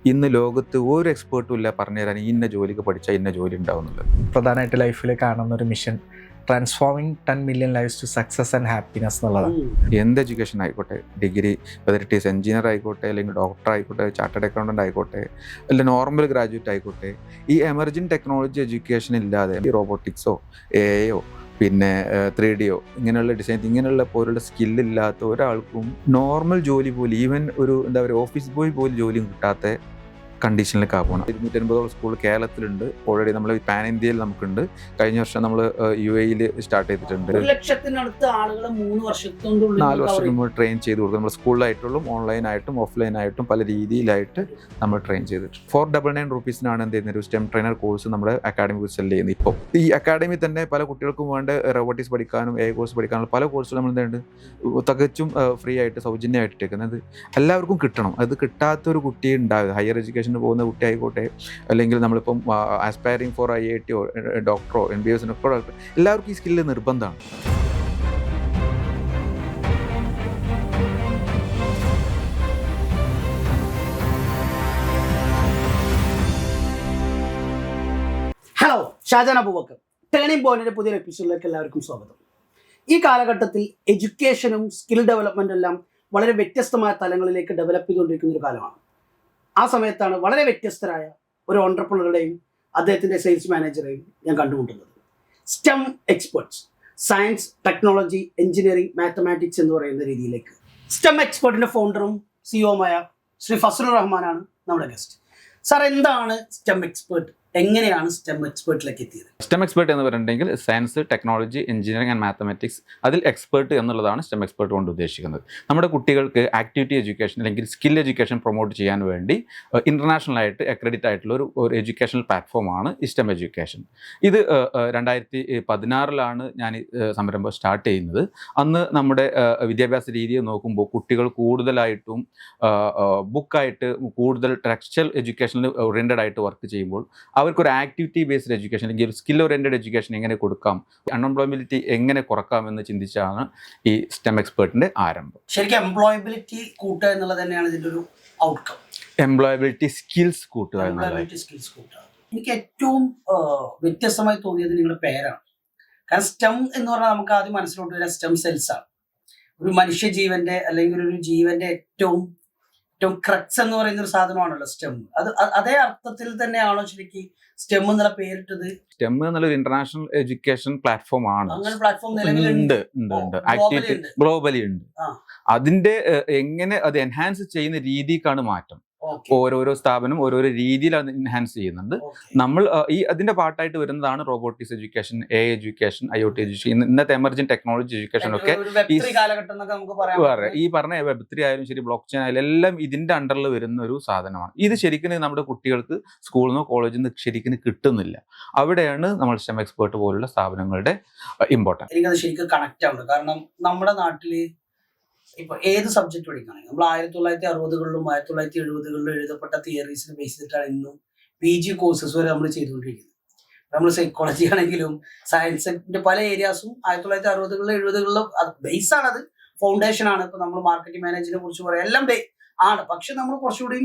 ഇന്ന് ലോകത്ത് ഒരു എക്സ്പേർട്ടും ഇല്ല പറഞ്ഞു തരാൻ ഇന്ന ജോലിക്ക് പഠിച്ചാൽ ഇന്ന ജോലി ഉണ്ടാവുന്നുള്ളത്. പ്രധാനമായിട്ട് ലൈഫിൽ കാണുന്ന ഒരു mission transforming 10 million lives to success and happiness എന്നുള്ളതാണ്. എന്ത് എഡ്യൂക്കേഷൻ ആയിക്കോട്ടെ, degree, whether it is engineer ആയിക്കോട്ടെ, അല്ലെങ്കിൽ ഡോക്ടർ ആയിക്കോട്ടെ, ചാർട്ടേഡ് അക്കൗണ്ടന്റ് ആയിക്കോട്ടെ, അല്ലെങ്കിൽ നോർമൽ ഗ്രാജുവേറ്റ് ആയിക്കോട്ടെ, ഈ എമർജിംഗ് ടെക്നോളജി എഡ്യൂക്കേഷൻ ഇല്ലാതെ ഈ റോബോട്ടിക്സോ എയോ പിന്നെ 3Dയോ ഇങ്ങനെയുള്ള ഡിസൈൻ ഇങ്ങനെയുള്ള പോലുള്ള സ്കില്ലില്ലാത്ത ഒരാൾക്കും നോർമൽ ജോലി പോലും, ഈവൻ ഒരു എന്താ പറയുക ഓഫീസ് ബോയ് പോലും ജോലിയും കിട്ടാത്ത കണ്ടീഷനിലേക്ക് പോകണം. 250 സ്കൂൾ കേരളത്തിലുണ്ട്. ഓൾറെഡി നമ്മൾ പാൻ ഇന്ത്യയിൽ നമുക്കുണ്ട്. കഴിഞ്ഞ വർഷം നമ്മൾ UAE സ്റ്റാർട്ട് ചെയ്തിട്ടുണ്ട്. 1 ലക്ഷത്തിനടുത്ത് ആളുകളെ 3 വർഷത്തിനുള്ളിൽ 4 വർഷം നമ്മൾ ട്രെയിൻ ചെയ്ത് കൊടുക്കും. നമ്മൾ സ്കൂളിലായിട്ടുള്ള ഓൺലൈനായിട്ടും ഓഫ്ലൈനായിട്ടും പല രീതിയിലായിട്ട് നമ്മൾ ട്രെയിൻ ചെയ്തിട്ടുണ്ട്. 499 റുപ്പീസിനാണ് എന്ത് ചെയ്യുന്നത് ഒരു സ്റ്റെം ട്രെയിനർ കോഴ്സ് നമ്മുടെ അക്കാഡമിക് സെല് ചെയ്യുന്നത്. ഇപ്പോൾ ഈ അക്കാഡമി തന്നെ പല കുട്ടികൾക്കും വേണ്ട റോബോട്ടിക്സ് പഠിക്കാനും AI കോഴ്സ് പഠിക്കാനുള്ള പല കോഴ്സുകൾ നമ്മൾ എന്തുണ്ട് തികച്ചും ഫ്രീ ആയിട്ട് സൗജന്യമായിട്ട് ഇട്ടേക്കുന്നത്. എല്ലാവർക്കും കിട്ടണം. അത് കിട്ടാത്തൊരു കുട്ടി ഉണ്ടാവുക, ഹയർ എഡ്യൂക്കേഷൻ പോകുന്ന കുട്ടി ആയിക്കോട്ടെ, അല്ലെങ്കിൽ നമ്മളിപ്പം ആസ്പയറിംഗ് ഫോർ IITയോ ഡോക്ടറോ MBBSനൊക്കെ എല്ലാവർക്കും ഈ സ്കില്ല് നിർബന്ധമാണ്. ഹലോ, ഷാജാൻ അബൂബക്കർ. ടേണിംഗ് പോയിന്റിന്റെ പുതിയൊരു എപ്പിസോഡിലേക്ക് എല്ലാവർക്കും സ്വാഗതം. ഈ കാലഘട്ടത്തിൽ എഡ്യൂക്കേഷനും സ്കിൽ ഡെവലപ്മെന്റും എല്ലാം വളരെ വ്യത്യസ്തമായ തലങ്ങളിലേക്ക് ഡെവലപ്പ് ചെയ്തുകൊണ്ടിരിക്കുന്ന ഒരു കാലമാണ്. ആ സമയത്താണ് വളരെ വ്യത്യസ്തരായ ഒരു ഓൺട്രപ്രണറുടെയും അദ്ദേഹത്തിൻ്റെ സെയിൽസ് മാനേജറെയും ഞാൻ കണ്ടുമുട്ടുന്നത്. Stem experts, science, technology, engineering, mathematics എന്ന് പറയുന്ന രീതിയിലേക്ക്. സ്റ്റെം എക്സ്പേർട്ടിൻ്റെ ഫൗണ്ടറും സിഇഒയുമായ ശ്രീ ഫസലുർ റഹ്മാനാണ് നമ്മുടെ ഗസ്റ്റ്. സാർ, എന്താണ് സ്റ്റെം എക്സ്പേർട്ട്? എങ്ങനെയാണ് സ്റ്റെം എക്സ്പേർട്ടിലേക്ക് എത്തിയത്? സ്റ്റെം എക്സ്പേർട്ട് എന്ന് പറഞ്ഞിട്ടുണ്ടെങ്കിൽ science, technology, engineering and mathematics, അതിൽ എക്സ്പേർട്ട് എന്നുള്ളതാണ് സ്റ്റെം എക്സ്പേർട്ട് കൊണ്ട് ഉദ്ദേശിക്കുന്നത്. നമ്മുടെ കുട്ടികൾക്ക് ആക്ടിവിറ്റി എഡ്യൂക്കേഷൻ അല്ലെങ്കിൽ സ്കിൽ എഡ്യൂക്കേഷൻ പ്രൊമോട്ട് ചെയ്യാൻ വേണ്ടി ഇൻ്റർനാഷണൽ ആയിട്ട് അക്രഡിറ്റ് ആയിട്ടുള്ള ഒരു എഡ്യൂക്കേഷണൽ പ്ലാറ്റ്ഫോമാണ് ഈ സ്റ്റെം എഡ്യൂക്കേഷൻ. ഇത് 2016 ഞാൻ സംരംഭം സ്റ്റാർട്ട് ചെയ്യുന്നത്. അന്ന് നമ്മുടെ വിദ്യാഭ്യാസ രീതിയെ നോക്കുമ്പോൾ കുട്ടികൾ കൂടുതലായിട്ടും ബുക്കായിട്ട് കൂടുതൽ ടെക്സ്റ്റൽ എഡ്യൂക്കേഷനിൽ ഓറിയൻറ്റഡ് ആയിട്ട് വർക്ക് ചെയ്യുമ്പോൾ അവർക്കൊരു ആക്ടിവിറ്റി ബേസ്ഡ് എഡ്യൂക്കേഷൻ അല്ലെങ്കിൽ ഒരു സ്കിൽ ഓറിയൻറ്റഡ് എഡ്യൂക്കേഷൻ എങ്ങനെ കൊടുക്കാം, അൺഎംപ്ലോയബിലിറ്റി എങ്ങനെ കുറക്കാമെന്ന് ചിന്തിച്ചാണ് ഈ സ്റ്റെം എക്സ്പേർട്ടിൻ്റെ ആരംഭം. ശരിക്കും എംപ്ലോയബിലിറ്റി കൂട്ടുക എന്നുള്ളത് തന്നെയാണ് ഇതിൻ്റെ ഒരു ഔട്ട്കം. എംപ്ലോയബിലിറ്റി സ്കിൽസ് കൂട്ടുക എംപ്ലോയബിലിറ്റി സ്കിൽസ് കൂട്ടുക. എനിക്ക് ഏറ്റവും വ്യത്യസ്തമായി തോന്നിയത് നിങ്ങളുടെ പേരാണ്. കാരണം സ്റ്റെം എന്ന് പറഞ്ഞാൽ നമുക്ക് ആദ്യം മനസ്സിലോട്ട് വരിക സ്റ്റെം സെൽസ് ആണ്. ഒരു മനുഷ്യജീവന്റെ അല്ലെങ്കിൽ ഒരു ജീവന്റെ ഏറ്റവും ക്രക്സ് എന്ന് പറയുന്ന ഒരു സാധനമാണല്ലോ സ്റ്റെം. അതേ അർത്ഥത്തിൽ തന്നെയാണോ ശരിക്കും സ്റ്റെം എന്നുള്ള പേരിട്ടത്? സ്റ്റെം എന്നുള്ളൊരു ഇന്റർനാഷണൽ എഡ്യൂക്കേഷൻ പ്ലാറ്റ്ഫോം ആണ്. അങ്ങനെ പ്ലാറ്റ്ഫോം നിലവിലുണ്ട്, ആക്ടിവിറ്റി ഗ്ലോബലി ഉണ്ട്. അതിന്റെ എങ്ങനെ അത് എൻഹാൻസ് ചെയ്യുന്ന രീതിക്കാണ് മാറ്റം. ഓരോരോ സ്ഥാപനം ഓരോരോ രീതിയിൽ അത് എൻഹാൻസ് ചെയ്യുന്നുണ്ട്. നമ്മൾ അതിന്റെ പാർട്ടായിട്ട് വരുന്നതാണ് robotics education, AI education, IoT education, ഇന്നത്തെ എമർജിംഗ് ടെക്നോളജി എഡ്യൂക്കേഷൻ ഒക്കെ ഈ പറഞ്ഞ Web3 ആയാലും ശരി, ബ്ലോക്ക് ചെയിൻ ആയാലും എല്ലാം ഇതിന്റെ അണ്ടറിൽ വരുന്ന ഒരു സാധനമാണ്. ഇത് ശരിക്കും നമ്മുടെ കുട്ടികൾക്ക് സ്കൂളിൽ നിന്നോ കോളേജിൽ നിന്ന് ശരിക്കും കിട്ടുന്നില്ല. അവിടെയാണ് നമ്മൾ സ്റ്റെം എക്സ്പേർട്ട് പോലുള്ള സ്ഥാപനങ്ങളുടെ ഇമ്പോർട്ടൻസ്. എനിക്കത് ശരിക്കും കണക്ട് ആവുന്നത്. കാരണം നമ്മുടെ നാട്ടില് ഇപ്പൊ ഏത് സബ്ജക്ട് പഠിക്കുകയാണെങ്കിൽ നമ്മൾ 1960കളിലും 1970കളിലും എഴുതപ്പെട്ട തിയറീസിനെ ബേസ് ചെയ്തിട്ടാണ് ഇന്നും PG കോഴ്സസ് വരെ നമ്മൾ ചെയ്തുകൊണ്ടിരിക്കുന്നത്. നമ്മൾ സൈക്കോളജി ആണെങ്കിലും സയൻസിന്റെ പല ഏരിയാസും 1960കളിലും 70കളിലും ബേസ് ആണ്, അത് ഫൗണ്ടേഷൻ ആണ്. ഇപ്പൊ നമ്മൾ മാർക്കറ്റിംഗ് മാനേജിനെ കുറിച്ച് പറയാം, എല്ലാം ആണ്. പക്ഷെ നമ്മൾ കുറച്ചുകൂടി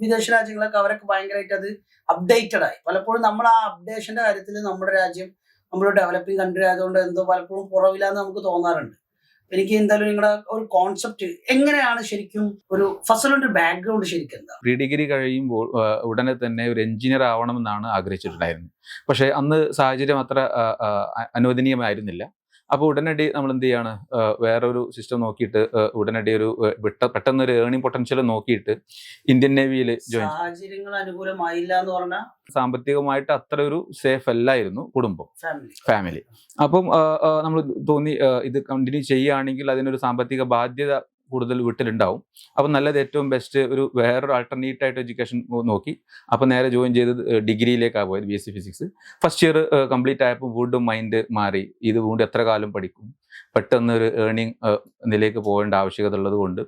വിദേശ രാജ്യങ്ങളൊക്കെ അവരൊക്കെ ഭയങ്കരമായിട്ട് അത് അപ്ഡേറ്റഡ് ആയി. പലപ്പോഴും നമ്മൾ ആ അപ്ഡേഷന്റെ കാര്യത്തിൽ നമ്മുടെ രാജ്യം നമ്മൾ ഡെവലപ്പിംഗ് കൺട്രി ആയതുകൊണ്ട് എന്തോ പലപ്പോഴും കുറവില്ലാന്ന് നമുക്ക് തോന്നാറുണ്ട്. എനിക്ക് എന്തായാലും നിങ്ങളുടെ ഒരു കോൺസെപ്റ്റ് എങ്ങനെയാണ് ശരിക്കും ഒരു ഫസലിന്റെ ബാക്ക്ഗ്രൗണ്ട് ശരിക്കും എന്താ? പ്രീ ഡിഗ്രി കഴിയുമ്പോൾ ഉടനെ തന്നെ ഒരു എഞ്ചിനീയർ ആവണമെന്നാണ് ആഗ്രഹിച്ചിട്ടുണ്ടായിരുന്നത്. പക്ഷേ അന്ന് സാഹചര്യം അത്ര അനുവദനീയമായിരുന്നില്ല. അപ്പോൾ ഉടനടി നമ്മൾ എന്ത് ചെയ്യാണ്, വേറൊരു സിസ്റ്റം നോക്കിയിട്ട് ഉടനടി ഒരു പെട്ടെന്നൊരു ഏർണിംഗ് പൊട്ടൻഷ്യൽ നോക്കിയിട്ട് ഇന്ത്യൻ നേവിയിൽ ജോയിൻ. സാഹചര്യങ്ങൾ അനുകൂലമായില്ല എന്ന് പറഞ്ഞാൽ സാമ്പത്തികമായിട്ട് അത്ര ഒരു സേഫ് അല്ലായിരുന്നു കുടുംബം, ഫാമിലി. അപ്പം നമ്മൾ തോന്നി ഇത് കണ്ടിന്യൂ ചെയ്യുകയാണെങ്കിൽ അതിനൊരു സാമ്പത്തിക ബാധ്യത കൂടുതൽ വീട്ടിലുണ്ടാവും. അപ്പം നല്ലത് ഏറ്റവും ബെസ്റ്റ് ഒരു വേറൊരു ആൾട്ടർനേറ്റ് ആയിട്ട് എഡ്യൂക്കേഷൻ നോക്കി. അപ്പം നേരെ ജോയിൻ ചെയ്തത് ഡിഗ്രിയിലേക്കാണ് പോയത്, BSc physics. First year complete ആയപ്പോൾ വീണ്ടും മൈൻഡ് മാറി. ഇത് വീണ്ടും എത്ര കാലം പഠിക്കും, പെട്ടെന്ന് ഒരു ഏർണിംഗ് ഇതിലേക്ക് പോകേണ്ട ആവശ്യകത ഉള്ളത് കൊണ്ട്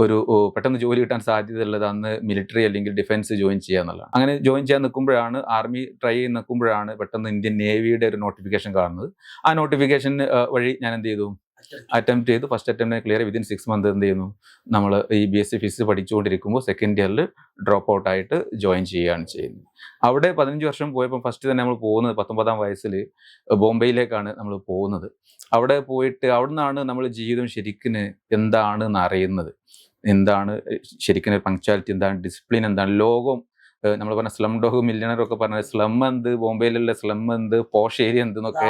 ഒരു പെട്ടെന്ന് ജോലി കിട്ടാൻ സാധ്യത ഉള്ളത് അന്ന് മിലിറ്ററി അല്ലെങ്കിൽ ഡിഫൻസ് ജോയിൻ ചെയ്യുക എന്നുള്ളതാണ്. അങ്ങനെ ജോയിൻ ചെയ്യാൻ നിൽക്കുമ്പോഴാണ്, ആർമി ട്രൈ ചെയ്ത് നിൽക്കുമ്പോഴാണ് പെട്ടെന്ന് ഇന്ത്യൻ നേവിയുടെ ഒരു നോട്ടിഫിക്കേഷൻ കാണുന്നത്. ആ നോട്ടിഫിക്കേഷൻ വഴി ഞാൻ എന്ത് ചെയ്തു, അറ്റംപ്റ്റ് ചെയ്ത് first attempt clear within 6 months എന്ത് ചെയ്യുന്നു, നമ്മൾ ഈ BSc ഫിസിക്സ് പഠിച്ചുകൊണ്ടിരിക്കുമ്പോൾ സെക്കൻഡ് ഇയറിൽ ഡ്രോപ്പ് ഔട്ട് ആയിട്ട് ജോയിൻ ചെയ്യുകയാണ് ചെയ്യുന്നത്. അവിടെ 15 വർഷം പോയപ്പോൾ ഫസ്റ്റ് തന്നെ നമ്മൾ പോകുന്നത് 19-ാം വയസ്സിൽ ബോംബെയിലേക്കാണ് നമ്മൾ പോകുന്നത്. അവിടെ പോയിട്ട് അവിടെ നിന്നാണ് നമ്മൾ ജീവിതം ശരിക്കും എന്താണെന്ന് അറിയുന്നത്. എന്താണ് ശരിക്കും പങ്ക്ച്വാലിറ്റി, എന്താണ് ഡിസിപ്ലിൻ, എന്താണ് ലോകം. നമ്മൾ പറഞ്ഞ സ്ലം ഡോഗ് മില്യണർ ഒക്കെ പറഞ്ഞ സ്ലം എന്ത്, ബോംബെയിലുള്ള സ്ലം എന്ത്, പോഷ് ഏരിയ എന്തെന്നൊക്കെ.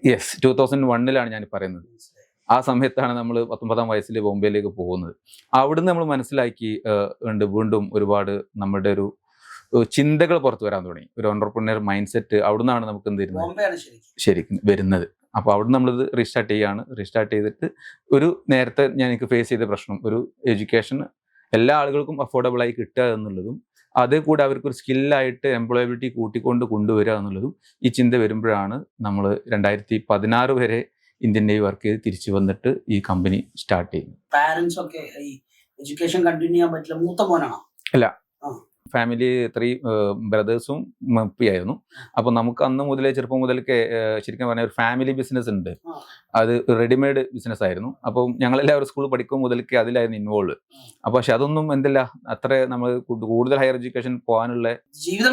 യെസ്, 2001 ഞാൻ പറയുന്നത്. ആ സമയത്താണ് നമ്മൾ 19-ാം വയസ്സിൽ ബോംബെയിലേക്ക് പോകുന്നത്. അവിടുന്ന് നമ്മൾ മനസ്സിലാക്കി ഉണ്ട് വീണ്ടും ഒരുപാട് നമ്മുടെ ഒരു ചിന്തകൾ പുറത്തു വരാൻ തുടങ്ങി. ഒരു ഓണ്ടർപ്രണർ മൈൻഡ് സെറ്റ് അവിടുന്നാണ് നമുക്ക് എന്ത് വരുന്നത് ശരിക്കും വരുന്നത്. അപ്പോൾ അവിടുന്ന് നമ്മളിത് റീസ്റ്റാർട്ട് ചെയ്തിട്ട് ഒരു നേരത്തെ ഞാൻ എനിക്ക് ഫേസ് ചെയ്ത പ്രശ്നം, ഒരു എഡ്യൂക്കേഷൻ എല്ലാ ആളുകൾക്കും അഫോർഡബിൾ ആയി കിട്ടുക എന്നുള്ളതും അതേ കൂടെ അവർക്കൊരു സ്കില്ലായിട്ട് എംപ്ലോയബിലിറ്റി കൊണ്ടുവരിക എന്നുള്ളതും ഈ ചിന്ത വരുമ്പോഴാണ് നമ്മൾ 2016 വരെ ഇന്ത്യൻ നേവി വർക്ക് ചെയ്ത് തിരിച്ചു വന്നിട്ട് ഈ കമ്പനി സ്റ്റാർട്ട് ചെയ്യുന്നത്. പാരന്റ്സ് ഒക്കെ ഈ എഡ്യൂക്കേഷൻ കണ്ടിന്യൂ ചെയ്യാൻ പറ്റില്ല, മൂത്ത മോനാണോ? അല്ല, ഫാമിലി 3 ബ്രദേഴ്സും ആയിരുന്നു. അപ്പോൾ നമുക്ക് അന്ന് മുതലേ ചെറുപ്പം മുതലൊക്കെ ശരിക്കും പറഞ്ഞാൽ ഒരു ഫാമിലി ബിസിനസ് ഉണ്ട്. അത് റെഡിമെയ്ഡ് ബിസിനസ് ആയിരുന്നു. അപ്പോൾ ഞങ്ങളെല്ലാവരും സ്കൂൾ പഠിക്കുമ്പോൾ മുതലൊക്കെ അതിലായിരുന്നു ഇൻവോൾവ്. അപ്പോൾ പക്ഷെ അതൊന്നും എന്തില്ല, അത്ര നമ്മൾ കൂടുതൽ ഹയർ എഡ്യൂക്കേഷൻ പോകാനുള്ള ജീവിതം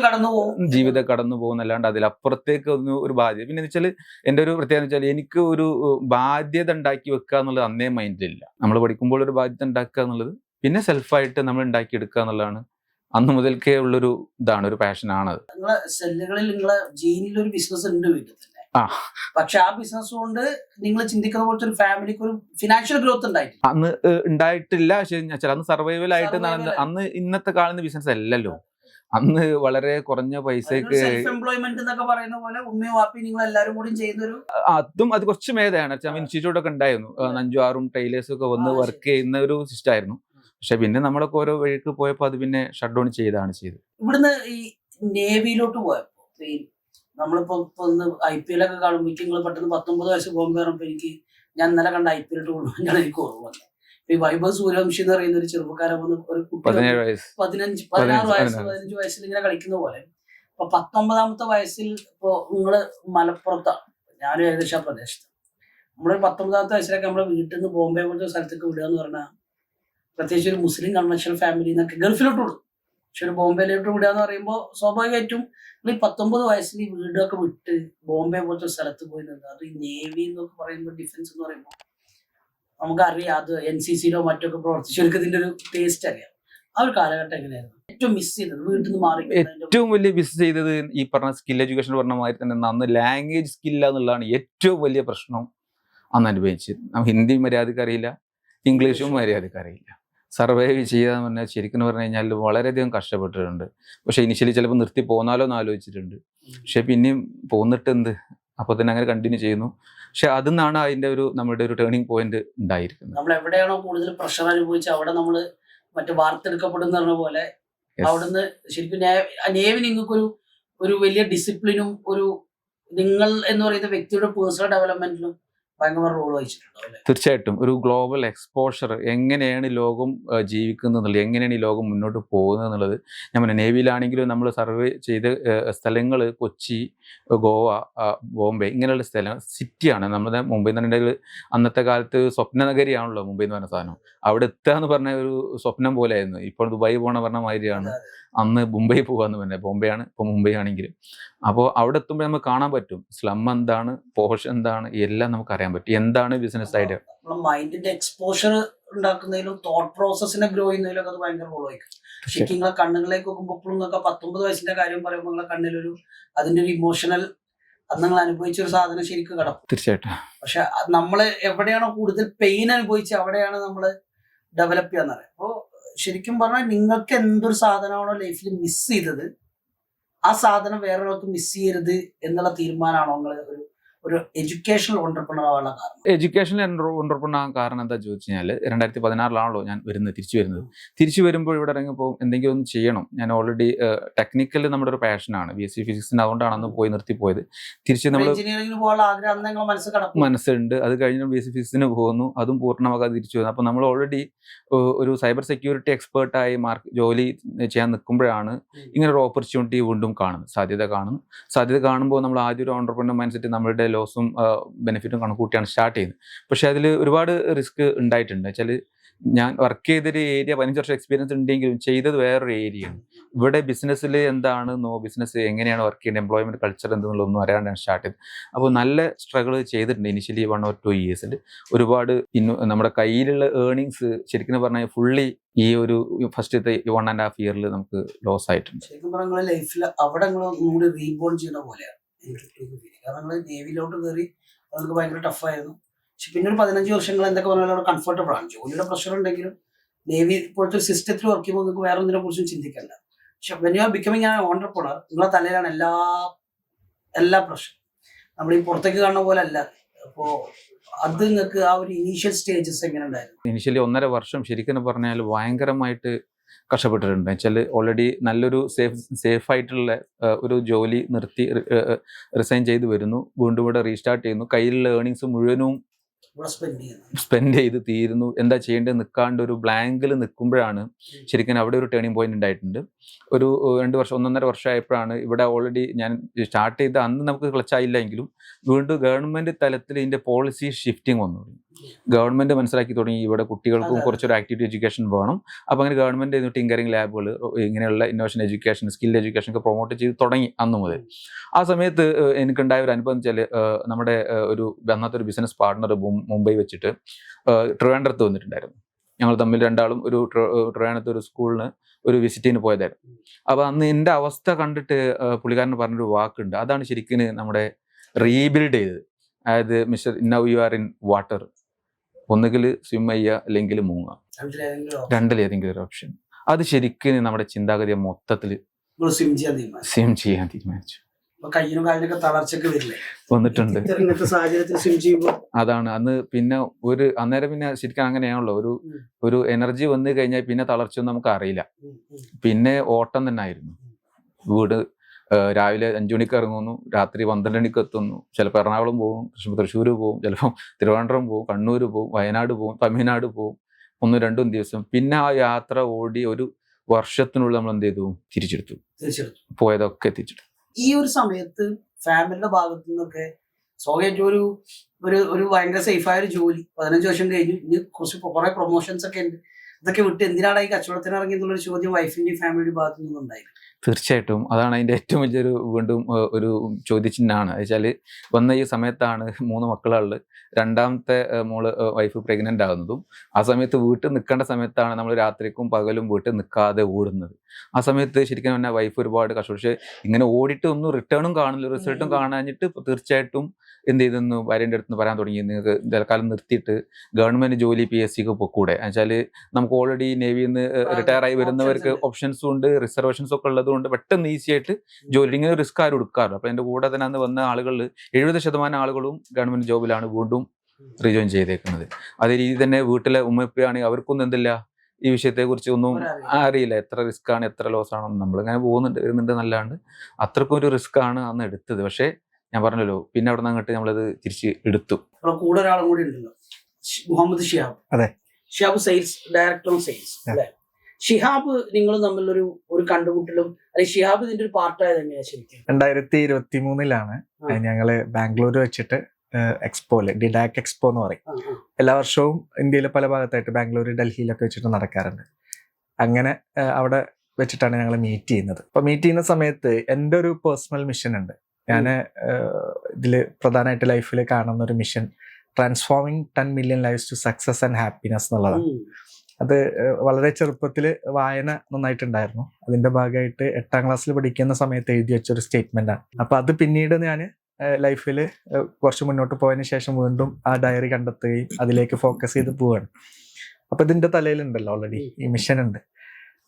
കടന്നു പോകുന്നല്ലാണ്ട് അതിലപ്പുറത്തേക്ക് ഒരു ബാധ്യത. പിന്നെ വെച്ചാൽ എൻ്റെ ഒരു പ്രത്യേകത വെച്ചാൽ എനിക്ക് ഒരു ബാധ്യത ഉണ്ടാക്കി വെക്കുക എന്നുള്ളത് അന്നേ മൈൻഡിലില്ല. നമ്മൾ പഠിക്കുമ്പോൾ ഒരു ബാധ്യത ഉണ്ടാക്കുക എന്നുള്ളത് പിന്നെ സെൽഫായിട്ട് നമ്മൾ ഉണ്ടാക്കിയെടുക്കുക എന്നുള്ളതാണ് അന്ന് മുതൽക്കേ ഉള്ളൊരു ഇതാണ്, ഒരു പാഷനാണത്. നിങ്ങളെ സെല്ലുകളിൽ നിങ്ങളെ ജീനിൽ ഒരു ബിസിനസ് ഉണ്ട് വീട്ടിൽ തന്നെ. പക്ഷെ ആ ബിസിനസ് കൊണ്ട് നിങ്ങൾ ചിന്തിക്കുന്ന പോലത്തെ ഒരു ഫാമിലിക്ക് ഒരു ഫിനാൻഷ്യൽ ഗ്രോത്ത് അന്ന് ഉണ്ടായിട്ടില്ല. പക്ഷെ അന്ന് സർവൈവൽ ആയിട്ട് അന്ന് ഇന്നത്തെ കാണുന്ന ബിസിനസ് അല്ലല്ലോ. അന്ന് വളരെ കുറഞ്ഞ പൈസക്ക് എംപ്ലോയ്മെന്റ് എന്നൊക്കെ പറയുന്ന പോലെ ഉമ്മയും വാപ്പയും നിങ്ങൾ എല്ലാവരും കൂടി ചെയ്യുന്നൊരു അത് കുറച്ച് മേധയാണ്. ഇൻസ്റ്റിറ്റ്യൂട്ട് ഒക്കെ ഉണ്ടായിരുന്നു, 5-6 ടൈലേഴ്സ് ഒക്കെ വന്ന് വർക്ക് ചെയ്യുന്ന ഒരു സിസ്റ്റം ആയിരുന്നു. പക്ഷെ പിന്നെ നമ്മളൊക്കെ ഓരോ വഴിക്ക് പോയപ്പോൾ അത് പിന്നെ ഷട്ട് ഡൗൺ ചെയ്തത്. ഇവിടുന്ന് ഈ നേവിയിലോട്ട് പോയപ്പോ നമ്മളിപ്പോ IPL ഒക്കെ കാണുമ്പോൾ നിങ്ങൾ പെട്ടെന്ന് 19 വയസ്സ് പോകുമ്പോൾ എനിക്ക് ഞാൻ ഇന്നലെ കണ്ട IPL കൊണ്ടുപോയി എനിക്ക് ഓർമ്മ വന്നത്. ഈ വൈഭവ് സൂര്യവംശി എന്ന് പറയുന്ന ഒരു ചെറുപ്പക്കാരൻ വന്ന് ഒരു 16 വയസ്സിൽ ഇങ്ങനെ കളിക്കുന്ന പോലെ ഇപ്പൊ 19-ാമത്തെ വയസ്സിൽ ഇപ്പൊ നിങ്ങള് മലപ്പുറത്താണ്, ഞാനും ഏകദേശം ആ പ്രദേശത്ത്. നമ്മളൊരു 19-ാമത്തെ വയസ്സിലൊക്കെ നമ്മുടെ വീട്ടിൽ നിന്ന് ബോംബെ പോലത്തെ സ്ഥലത്തേക്ക് വിടുക എന്ന് പറഞ്ഞാൽ പ്രത്യേകിച്ച് ഒരു മുസ്ലിം കൺവെൻഷണൽ ഫാമിലി എന്നൊക്കെ ഗൾഫിലോട്ട് വിടും. പക്ഷെ ഒരു ബോംബെയിലോട്ട് വിടുക എന്ന് പറയുമ്പോൾ സ്വാഭാവികമായിട്ടും ഈ 19 വയസ്സിൽ ഈ വീടൊക്കെ വിട്ട് ബോംബെ പോലത്തെ സ്ഥലത്ത് പോയി നിന്ന്, അത് ഈ നേവി എന്നൊക്കെ പറയുമ്പോൾ ഡിഫൻസ് എന്ന് പറയുമ്പോൾ നമുക്കറിയാം, അത് NCCയിലോ മറ്റൊക്കെ പ്രവർത്തിച്ചവർക്ക് ഇതിന്റെ ഒരു ടേസ്റ്റ് അറിയാം. ആ ഒരു കാലഘട്ടം എങ്ങനെയായിരുന്നു ഏറ്റവും മിസ് ചെയ്തത്? വീട്ടിൽ നിന്ന് മാറി ഏറ്റവും വലിയ മിസ് ചെയ്തത് ഈ പറഞ്ഞ സ്കിൽ എഡ്യൂക്കേഷൻ പറഞ്ഞ മാതിരി തന്നെ അന്ന് ലാംഗ്വേജ് സ്കില്ല എന്നുള്ളതാണ് ഏറ്റവും വലിയ പ്രശ്നം അന്ന് അനുഭവിച്ചത്. ഹിന്ദി മര്യാദക്ക് അറിയില്ല, ഇംഗ്ലീഷും മര്യാദക്ക് അറിയില്ല. സർവൈവ് ചെയ്യാന്ന് പറഞ്ഞാൽ ശരിക്കും പറഞ്ഞു കഴിഞ്ഞാൽ വളരെയധികം കഷ്ടപ്പെട്ടിട്ടുണ്ട്. പക്ഷെ ഇനിഷ്യലി ചിലപ്പോൾ നിർത്തി പോന്നാലോ എന്ന് ആലോചിച്ചിട്ടുണ്ട്. പക്ഷെ പിന്നെയും പോന്നിട്ട് എന്ത്, അപ്പോൾ തന്നെ അങ്ങനെ കണ്ടിന്യൂ ചെയ്യുന്നു. പക്ഷെ അതിന്നാണ് അതിന്റെ നമ്മുടെ ഒരു ടേണിംഗ് പോയിന്റ് ഉണ്ടായിരിക്കുന്നത്. നമ്മൾ എവിടെയാണോ കൂടുതൽ പ്രഷർ അനുഭവിച്ച് അവിടെ നമ്മൾ മറ്റു വാർത്തെടുക്കപ്പെടുന്ന പോലെ അവിടുന്ന് ശരിക്കും നേവി നിങ്ങൾക്കൊരു ഒരു വലിയ ഡിസിപ്ലിനും ഒരു നിങ്ങൾ എന്ന് പറയുന്ന വ്യക്തിയുടെ പേഴ്സണൽ ഡെവലപ്മെന്റിലും ഭയങ്കര റോൾ വഹിച്ചിട്ടുണ്ടാവും. തീർച്ചയായിട്ടും ഒരു ഗ്ലോബൽ എക്സ്പോഷർ, എങ്ങനെയാണ് ഈ ലോകം ജീവിക്കുന്നത് എന്നുള്ളത്, എങ്ങനെയാണ് ഈ ലോകം മുന്നോട്ട് പോകുന്നത് എന്നുള്ളത്. ഞാൻ പറഞ്ഞ നേവിയിലാണെങ്കിലും നമ്മൾ സർവേ ചെയ്ത സ്ഥലങ്ങൾ കൊച്ചി, ഗോവ, ബോംബെ ഇങ്ങനെയുള്ള സ്ഥലം സിറ്റിയാണ്. നമ്മുടെ മുംബൈ എന്ന് പറഞ്ഞിട്ടുണ്ടെങ്കിൽ അന്നത്തെ കാലത്ത് സ്വപ്ന നഗരിയാണല്ലോ മുംബൈ എന്ന് പറഞ്ഞ സാധനം. അവിടെ എത്തുക എന്ന് പറഞ്ഞ ഒരു സ്വപ്നം പോലെ ആയിരുന്നു. ഇപ്പോൾ ദുബായ് പോകണ പറഞ്ഞ മാതിരിയാണ് അന്ന് മുംബൈ പോകാന്ന് പറഞ്ഞത്. ബോംബെയാണ് ഇപ്പോൾ മുംബൈ ആണെങ്കിലും. അപ്പോൾ അവിടെ എത്തുമ്പോൾ നമുക്ക് കാണാൻ പറ്റും സ്ലം എന്താണ്, പോഷ് എന്താണ്, എല്ലാം നമുക്ക് അറിയാൻ പറ്റും. എന്താണ് ബിസിനസ് ഐഡിയ, മൈൻഡിന്റെ എക്സ്പോഷർ ഉണ്ടാക്കുന്നതിലും തോട്ട് പ്രോസസ്സിനെ ഗ്രോ ചെയ്യുന്നതിലും അത് ഭയങ്കര റോൾ വഹിക്കും. ശരിക്കും നിങ്ങളെ കണ്ണുകളിലേക്ക് നോക്കുമ്പോൾ ഇപ്പോഴും നിങ്ങൾക്ക് 19 വയസ്സിന്റെ കാര്യം പറയുമ്പോൾ നിങ്ങളെ കണ്ണിലൊരു അതിന്റെ ഒരു ഇമോഷണൽ അത് നിങ്ങൾ അനുഭവിച്ച ഒരു സാധനം ശരിക്കും കിടക്കും. തീർച്ചയായിട്ടും. പക്ഷെ നമ്മള് എവിടെയാണോ കൂടുതൽ പെയിൻ അനുഭവിച്ച് അവിടെയാണ് നമ്മള് ഡെവലപ്പ് ചെയ്യാന്ന് പറയാം. അപ്പോൾ ശരിക്കും പറഞ്ഞാൽ നിങ്ങൾക്ക് എന്തൊരു സാധനമാണോ ലൈഫിൽ മിസ് ചെയ്തത്, ആ സാധനം വേറൊരാൾക്ക് മിസ് ചെയ്യരുത് എന്നുള്ള തീരുമാനമാണോ നിങ്ങൾ ഒരു എഡ്യൂക്കേഷണൽ ഓണ്ടർപ്രണർ ആവാനുള്ള കാരണം? എഡ്യൂക്കേഷണൽ ഓണ്ടർപ്രണർ ആകാൻ കാരണം എന്താ ചോദിച്ചു കഴിഞ്ഞാൽ 2016 ഞാൻ തിരിച്ചു വരുമ്പോൾ ഇവിടെ ഇറങ്ങിയപ്പോൾ എന്തെങ്കിലും ഒന്ന് ചെയ്യണം. ഞാൻ ഓൾറെഡി ടെക്നിക്കൽ നമ്മുടെ ഒരു പാഷനാണ്, BSc ഫിസിക്സിന്. അതുകൊണ്ടാണ് അന്ന് പോയി നിർത്തിപ്പോയത്. തിരിച്ച് നമ്മൾ എഞ്ചിനീയറിംഗിന് പോകാനുള്ള ആഗ്രഹം മനസ്സുണ്ട്. അത് കഴിഞ്ഞ് BSc ഫിസിക്സിന് പോകുന്നു, അതും പൂർണ്ണമാകാതെ തിരിച്ചു വരുന്നു. അപ്പോൾ നമ്മൾ ഓൾറെഡി ഒരു സൈബർ സെക്യൂരിറ്റി എക്സ്പേർട്ടായി ജോലി ചെയ്യാൻ നിൽക്കുമ്പോഴാണ് ഇങ്ങനെ ഒരു ഓപ്പർച്യൂണിറ്റി വീണ്ടും സാധ്യത കാണുമ്പോൾ നമ്മൾ ആദ്യം ഒരു ഓണ്ടർപ്രണർ മൈൻഡ് സെറ്റ് നമ്മളുടെ ലോസും ബെനിഫിറ്റും കണക്കൂട്ടിയാണ് സ്റ്റാർട്ട് ചെയ്യുന്നത്. പക്ഷേ അതിൽ ഒരുപാട് റിസ്ക് ഉണ്ടായിട്ടുണ്ട്. വെച്ചാൽ ഞാൻ വർക്ക് ചെയ്തൊരു ഏരിയ 15 വർഷം എക്സ്പീരിയൻസ് ഉണ്ടെങ്കിലും ചെയ്തത് വേറൊരു ഏരിയയാണ്. ഇവിടെ ബിസിനസ്സിൽ എന്താണെന്നോ ബിസിനസ് എങ്ങനെയാണ് വർക്ക് ചെയ്യുന്നത്, എംപ്ലോയ്മെൻറ്റ് കൾച്ചർ എന്തെന്നുള്ളതൊന്നും അറിയാണ്ടാണ് സ്റ്റാർട്ട് ചെയ്തത്. അപ്പോൾ നല്ല സ്ട്രഗിൾ ചെയ്തിട്ടുണ്ട് ഇനിഷ്യലി 1 or 2 years. ഒരുപാട് നമ്മുടെ കയ്യിലുള്ള ഏർണിങ്സ് ശരിക്കും പറഞ്ഞാൽ ഫുള്ളി ഈ ഒരു ഫസ്റ്റത്തെ 1.5 year നമുക്ക് ലോസ് ആയിട്ടുണ്ട്. ശരിക്കും പറഞ്ഞാൽ ലൈഫിൽ അവിടെ നിങ്ങൾ റീബോൺ ചെയ്യുന്ന പോലെയാണ് കാരണം നിങ്ങൾ നേവിയിലോട്ട് കയറി അതൊക്കെ ഭയങ്കര ടഫായിരുന്നു. പക്ഷെ പിന്നെ ഒരു 15 വർഷങ്ങൾ എന്തൊക്കെ പറഞ്ഞാൽ അവിടെ കംഫർട്ടബിൾ ആണ്. ജോലിയുടെ പ്രഷർ ഉണ്ടെങ്കിലും നേവി പോലത്തെ ഒരു സിസ്റ്റത്തിൽ വർക്ക് ചെയ്യുമ്പോൾ നിങ്ങൾക്ക് വേറെ ഒന്നിനെ കുറിച്ചും ചിന്തിക്കണ്ട. പക്ഷെ when you are becoming an entrepreneur നിങ്ങളെ തലയിലാണ് എല്ലാ പ്രശ്നം. നമ്മൾ ഈ പുറത്തേക്ക് കാണുന്ന പോലെ അല്ല. അപ്പോൾ അത് നിങ്ങൾക്ക് ആ ഒരു ഇനീഷ്യൽ സ്റ്റേജസ് എങ്ങനെ ഉണ്ടായിരുന്നു? ഇനിഷ്യലി 1.5 വർഷം ശരിക്കും പറഞ്ഞാൽ ഭയങ്കരമായിട്ട് കഷ്ടപ്പെട്ടിട്ടുണ്ട്. വെച്ചാൽ ഓൾറെഡി നല്ലൊരു സേഫ് ആയിട്ടുള്ള ഒരു ജോലി നിർത്തി റിസൈൻ ചെയ്ത് വരുന്നു, വീണ്ടും ഇവിടെ റീസ്റ്റാർട്ട് ചെയ്യുന്നു, കയ്യിലുള്ള ഏർണിങ്സ് മുഴുവനും സ്പെൻഡ് ചെയ്ത് തീരുന്നു, എന്താ ചെയ്യേണ്ടത് നിൽക്കാണ്ട് ഒരു ബ്ലാങ്കിൽ നിൽക്കുമ്പോഴാണ് ശരിക്കും അവിടെ ഒരു ടേണിംഗ് പോയിന്റ് ഉണ്ടായിട്ടുണ്ട്. ഒരു 2 വർഷം 1.5 വർഷമായപ്പോഴാണ് ഇവിടെ ഓൾറെഡി ഞാൻ സ്റ്റാർട്ട് ചെയ്ത അന്ന് നമുക്ക് ക്ലച്ചായില്ല എങ്കിലും വീണ്ടും ഗവൺമെൻറ് തലത്തിൽ ഇതിൻ്റെ പോളിസി ഷിഫ്റ്റിംഗ് വന്നു. ഗവൺമെൻറ് മനസ്സിലാക്കി തുടങ്ങി ഇവിടെ കുട്ടികൾക്കും കുറച്ചൊരു ആക്ടിവിറ്റി എഡ്യൂക്കേഷൻ വേണം. അപ്പോൾ അങ്ങനെ ഗവൺമെൻറ് ടിങ്കറിങ് ലാബുകൾ ഇങ്ങനെയുള്ള ഇന്നോവേഷൻ എഡ്യൂക്കേഷൻ സ്കിൽ എഡ്യൂക്കേഷൻ ഒക്കെ പ്രൊമോട്ട് ചെയ്ത് തുടങ്ങി അന്ന് മുതൽ. ആ സമയത്ത് എനിക്കുണ്ടായ ഒരു അനുഭവം വെച്ചാൽ നമ്മുടെ അന്നത്തെ ഒരു ബിസിനസ് പാർട്ണർ മുംബൈ വെച്ചിട്ട് ട്രിവാൻഡ്രത്ത് വന്നിട്ടുണ്ടായിരുന്നു. ഞങ്ങൾ തമ്മിൽ രണ്ടാളും ഒരു ട്രിവാൻഡ്രത്ത് ഒരു സ്കൂളിന് ഒരു വിസിറ്റിന് പോയതായിരുന്നു. അപ്പോൾ അന്ന് എൻ്റെ അവസ്ഥ കണ്ടിട്ട് പുള്ളിക്കാരന് പറഞ്ഞൊരു വാക്കുണ്ട്, അതാണ് ശരിക്കും നമ്മുടെ റീബിൽഡ് ചെയ്തത്. അതായത് mister now you are in water, ഒന്നുകിൽ സ്വിം ചെയ്യുക അല്ലെങ്കിൽ മുങ്ങുക, രണ്ടിലേതെങ്കിലും ഒരു ഓപ്ഷൻ. അത് ശരിക്കും നമ്മുടെ ചിന്താഗതിയെ മൊത്തത്തിൽ സ്വിം ചെയ്യാൻ തീരുമാനിച്ചു. വന്നിട്ടുണ്ട്. അതാണ് അന്ന് പിന്നെ അന്നേരം പിന്നെ ശരിക്കും അങ്ങനെയാണല്ലോ, ഒരു എനർജി വന്നു കഴിഞ്ഞാൽ പിന്നെ തളർച്ചയൊന്നും നമുക്ക് അറിയില്ല. പിന്നെ ഓട്ടം തന്നെ ആയിരുന്നു. വീട് രാവിലെ 5 മണിക്ക് ഇറങ്ങുന്നു, രാത്രി 12 മണിക്ക് എത്തുന്നു. ചിലപ്പോൾ എറണാകുളം പോകും, തൃശ്ശൂർ പോകും, ചിലപ്പോൾ തിരുവനന്തപുരം പോകും, കണ്ണൂർ പോകും, വയനാട് പോകും, തമിഴ്നാട് പോകും, 1-2 ദിവസം. പിന്നെ ആ യാത്ര ഓടി ഒരു വർഷത്തിനുള്ളിൽ നമ്മൾ എന്ത് ചെയ്തു, തിരിച്ചെടുത്തു. പോയതൊക്കെ തിരിച്ചെടുത്തു. ഈ ഒരു സമയത്ത് ഫാമിലിയുടെ ഭാഗത്തു നിന്നൊക്കെ സ്വാഭാവികമായിട്ടും ഒരു ഭയങ്കര സേഫായ ഒരു ജോലി 15 വർഷം കഴിഞ്ഞു, ഇനി കുറെ പ്രൊമോഷൻസ് ഒക്കെ ഉണ്ട്, ഇതൊക്കെ വിട്ട് എന്തിനാണ് ഈ കച്ചവടത്തിന് ഇറങ്ങി എന്നുള്ളൊരു ചോദ്യം വൈഫിന്റെയും ഫാമിലിയുടെ ഭാഗത്തു നിന്നുണ്ടായിരുന്നു. തീർച്ചയായിട്ടും അതാണ് അതിൻ്റെ ഏറ്റവും വലിയൊരു വീണ്ടും ഒരു ചോദ്യചിഹ്നമാണ്. വെച്ചാൽ വന്ന ഈ സമയത്താണ് 3 മക്കളുള്ളത്, രണ്ടാമത്തെ വൈഫ് പ്രഗ്നൻ്റ് ആകുന്നതും. ആ സമയത്ത് വീട്ടിൽ നിൽക്കേണ്ട സമയത്താണ് നമ്മൾ രാത്രിക്കും പകലും വീട്ടിൽ നിൽക്കാതെ ഓടുന്നത്. ആ സമയത്ത് ശരിക്കും പറഞ്ഞാൽ വൈഫ് ഒരുപാട് കഷ്ടപ്പെട്ടു. പക്ഷേ ഇങ്ങനെ ഓടിയിട്ട് ഒന്നും റിട്ടേണും കാണില്ല, റിസൾട്ടും കാണാഞ്ഞിട്ട് തീർച്ചയായിട്ടും എന്ത് ചെയ്തെന്ന് ഭാര്യൻ്റെ അടുത്ത് പറയാൻ തുടങ്ങി, നിങ്ങൾക്ക് തൽക്കാലം നിർത്തിയിട്ട് ഗവൺമെൻറ് ജോലി PSCക്ക് പൊക്കൂടെ. എന്നുവെച്ചാൽ നമുക്ക് ഓൾറെഡി നേവിയിൽ നിന്ന് റിട്ടയർ ആയി വരുന്നവർക്ക് ഓപ്ഷൻസും ഉണ്ട്, റിസർവേഷൻസ് ഒക്കെ ഉള്ളതുകൊണ്ട് പെട്ടെന്ന് ഈസി ആയിട്ട് ജോലി, ഇങ്ങനെ റിസ്ക് ആരും എടുക്കാറില്ല. അപ്പോൾ എൻ്റെ കൂടെ തന്നെ അന്ന് വന്ന ആളുകളിൽ 70% ആളുകളും ഗവൺമെൻറ് ജോബിലാണ് വീണ്ടും റീജോയിൻ ചെയ്തേക്കുന്നത്. അതേ രീതി തന്നെ വീട്ടിലെ ഉമ്മപ്പയാണെങ്കിൽ അവർക്കൊന്നും എന്തില്ല, ഈ വിഷയത്തെക്കുറിച്ച് ഒന്നും അറിയില്ല, എത്ര റിസ്ക് ആണ് എത്ര ലോസ് ആണെന്ന്. നമ്മളിങ്ങനെ വരുന്നുണ്ട് നല്ലാണ്ട് അത്രക്കും ഒരു റിസ്ക് ആണ് അന്ന് എടുത്തത്. പക്ഷേ ഞാൻ പറഞ്ഞല്ലോ, പിന്നെ അവിടെ നിന്ന് അങ്ങോട്ട് നമ്മളത് തിരിച്ച് എടുത്തു. കൂടെ ഒരാളും കൂടി ഉണ്ടല്ലോ, മുഹമ്മദ് ഷിഹാബ്. അതെ, Shihab sales director of sales അല്ലേ? ഷിഹാബ് നിങ്ങൾ തമ്മിലൊരു കണ്ടുമുട്ടലും അല്ലെങ്കിൽ ഷിഹാബ് ഇതിന്റെ ഒരു പാർട്ടായത് എങ്ങനെയാ ശരിക്കും? 2023 ഞങ്ങള് ബാംഗ്ലൂർ വെച്ചിട്ട് എക്സ്പോയില് ഡിഡാക് എക്സ്പോ എന്ന് പറയും. എല്ലാ വർഷവും ഇന്ത്യയിലെ പല ഭാഗത്തായിട്ട് ബാംഗ്ലൂർ ഡൽഹിയിലൊക്കെ വെച്ചിട്ട് നടക്കാറുണ്ട്. അങ്ങനെ അവിടെ വെച്ചിട്ടാണ് ഞങ്ങൾ മീറ്റ് ചെയ്യുന്നത്. അപ്പൊ മീറ്റ് ചെയ്യുന്ന സമയത്ത് എൻ്റെ ഒരു പേഴ്സണൽ മിഷൻ ഉണ്ട്. ഞാൻ ഇതില് പ്രധാനമായിട്ട് ലൈഫിൽ കാണുന്ന ഒരു mission transforming 10 million lives to success and happiness എന്നുള്ളതാണ്. അത് വളരെ ചെറുപ്പത്തിൽ വായന നന്നായിട്ടുണ്ടായിരുന്നു. അതിന്റെ ഭാഗമായിട്ട് 8ാം ക്ലാസ്സിൽ പഠിക്കുന്ന സമയത്ത് എഴുതി വെച്ചൊരു സ്റ്റേറ്റ്മെന്റാണ്. അപ്പൊ അത് പിന്നീട് ഞാൻ ലൈഫിൽ കുറച്ച് മുന്നോട്ട് പോയതിനു ശേഷം വീണ്ടും ആ ഡയറി കണ്ടെത്തുകയും അതിലേക്ക് ഫോക്കസ് ചെയ്ത് പോവുകയാണ്. അപ്പൊ ഇതിന്റെ തലയിലുണ്ടല്ലോ ഓൾറെഡി ഈ മിഷൻ ഉണ്ട്.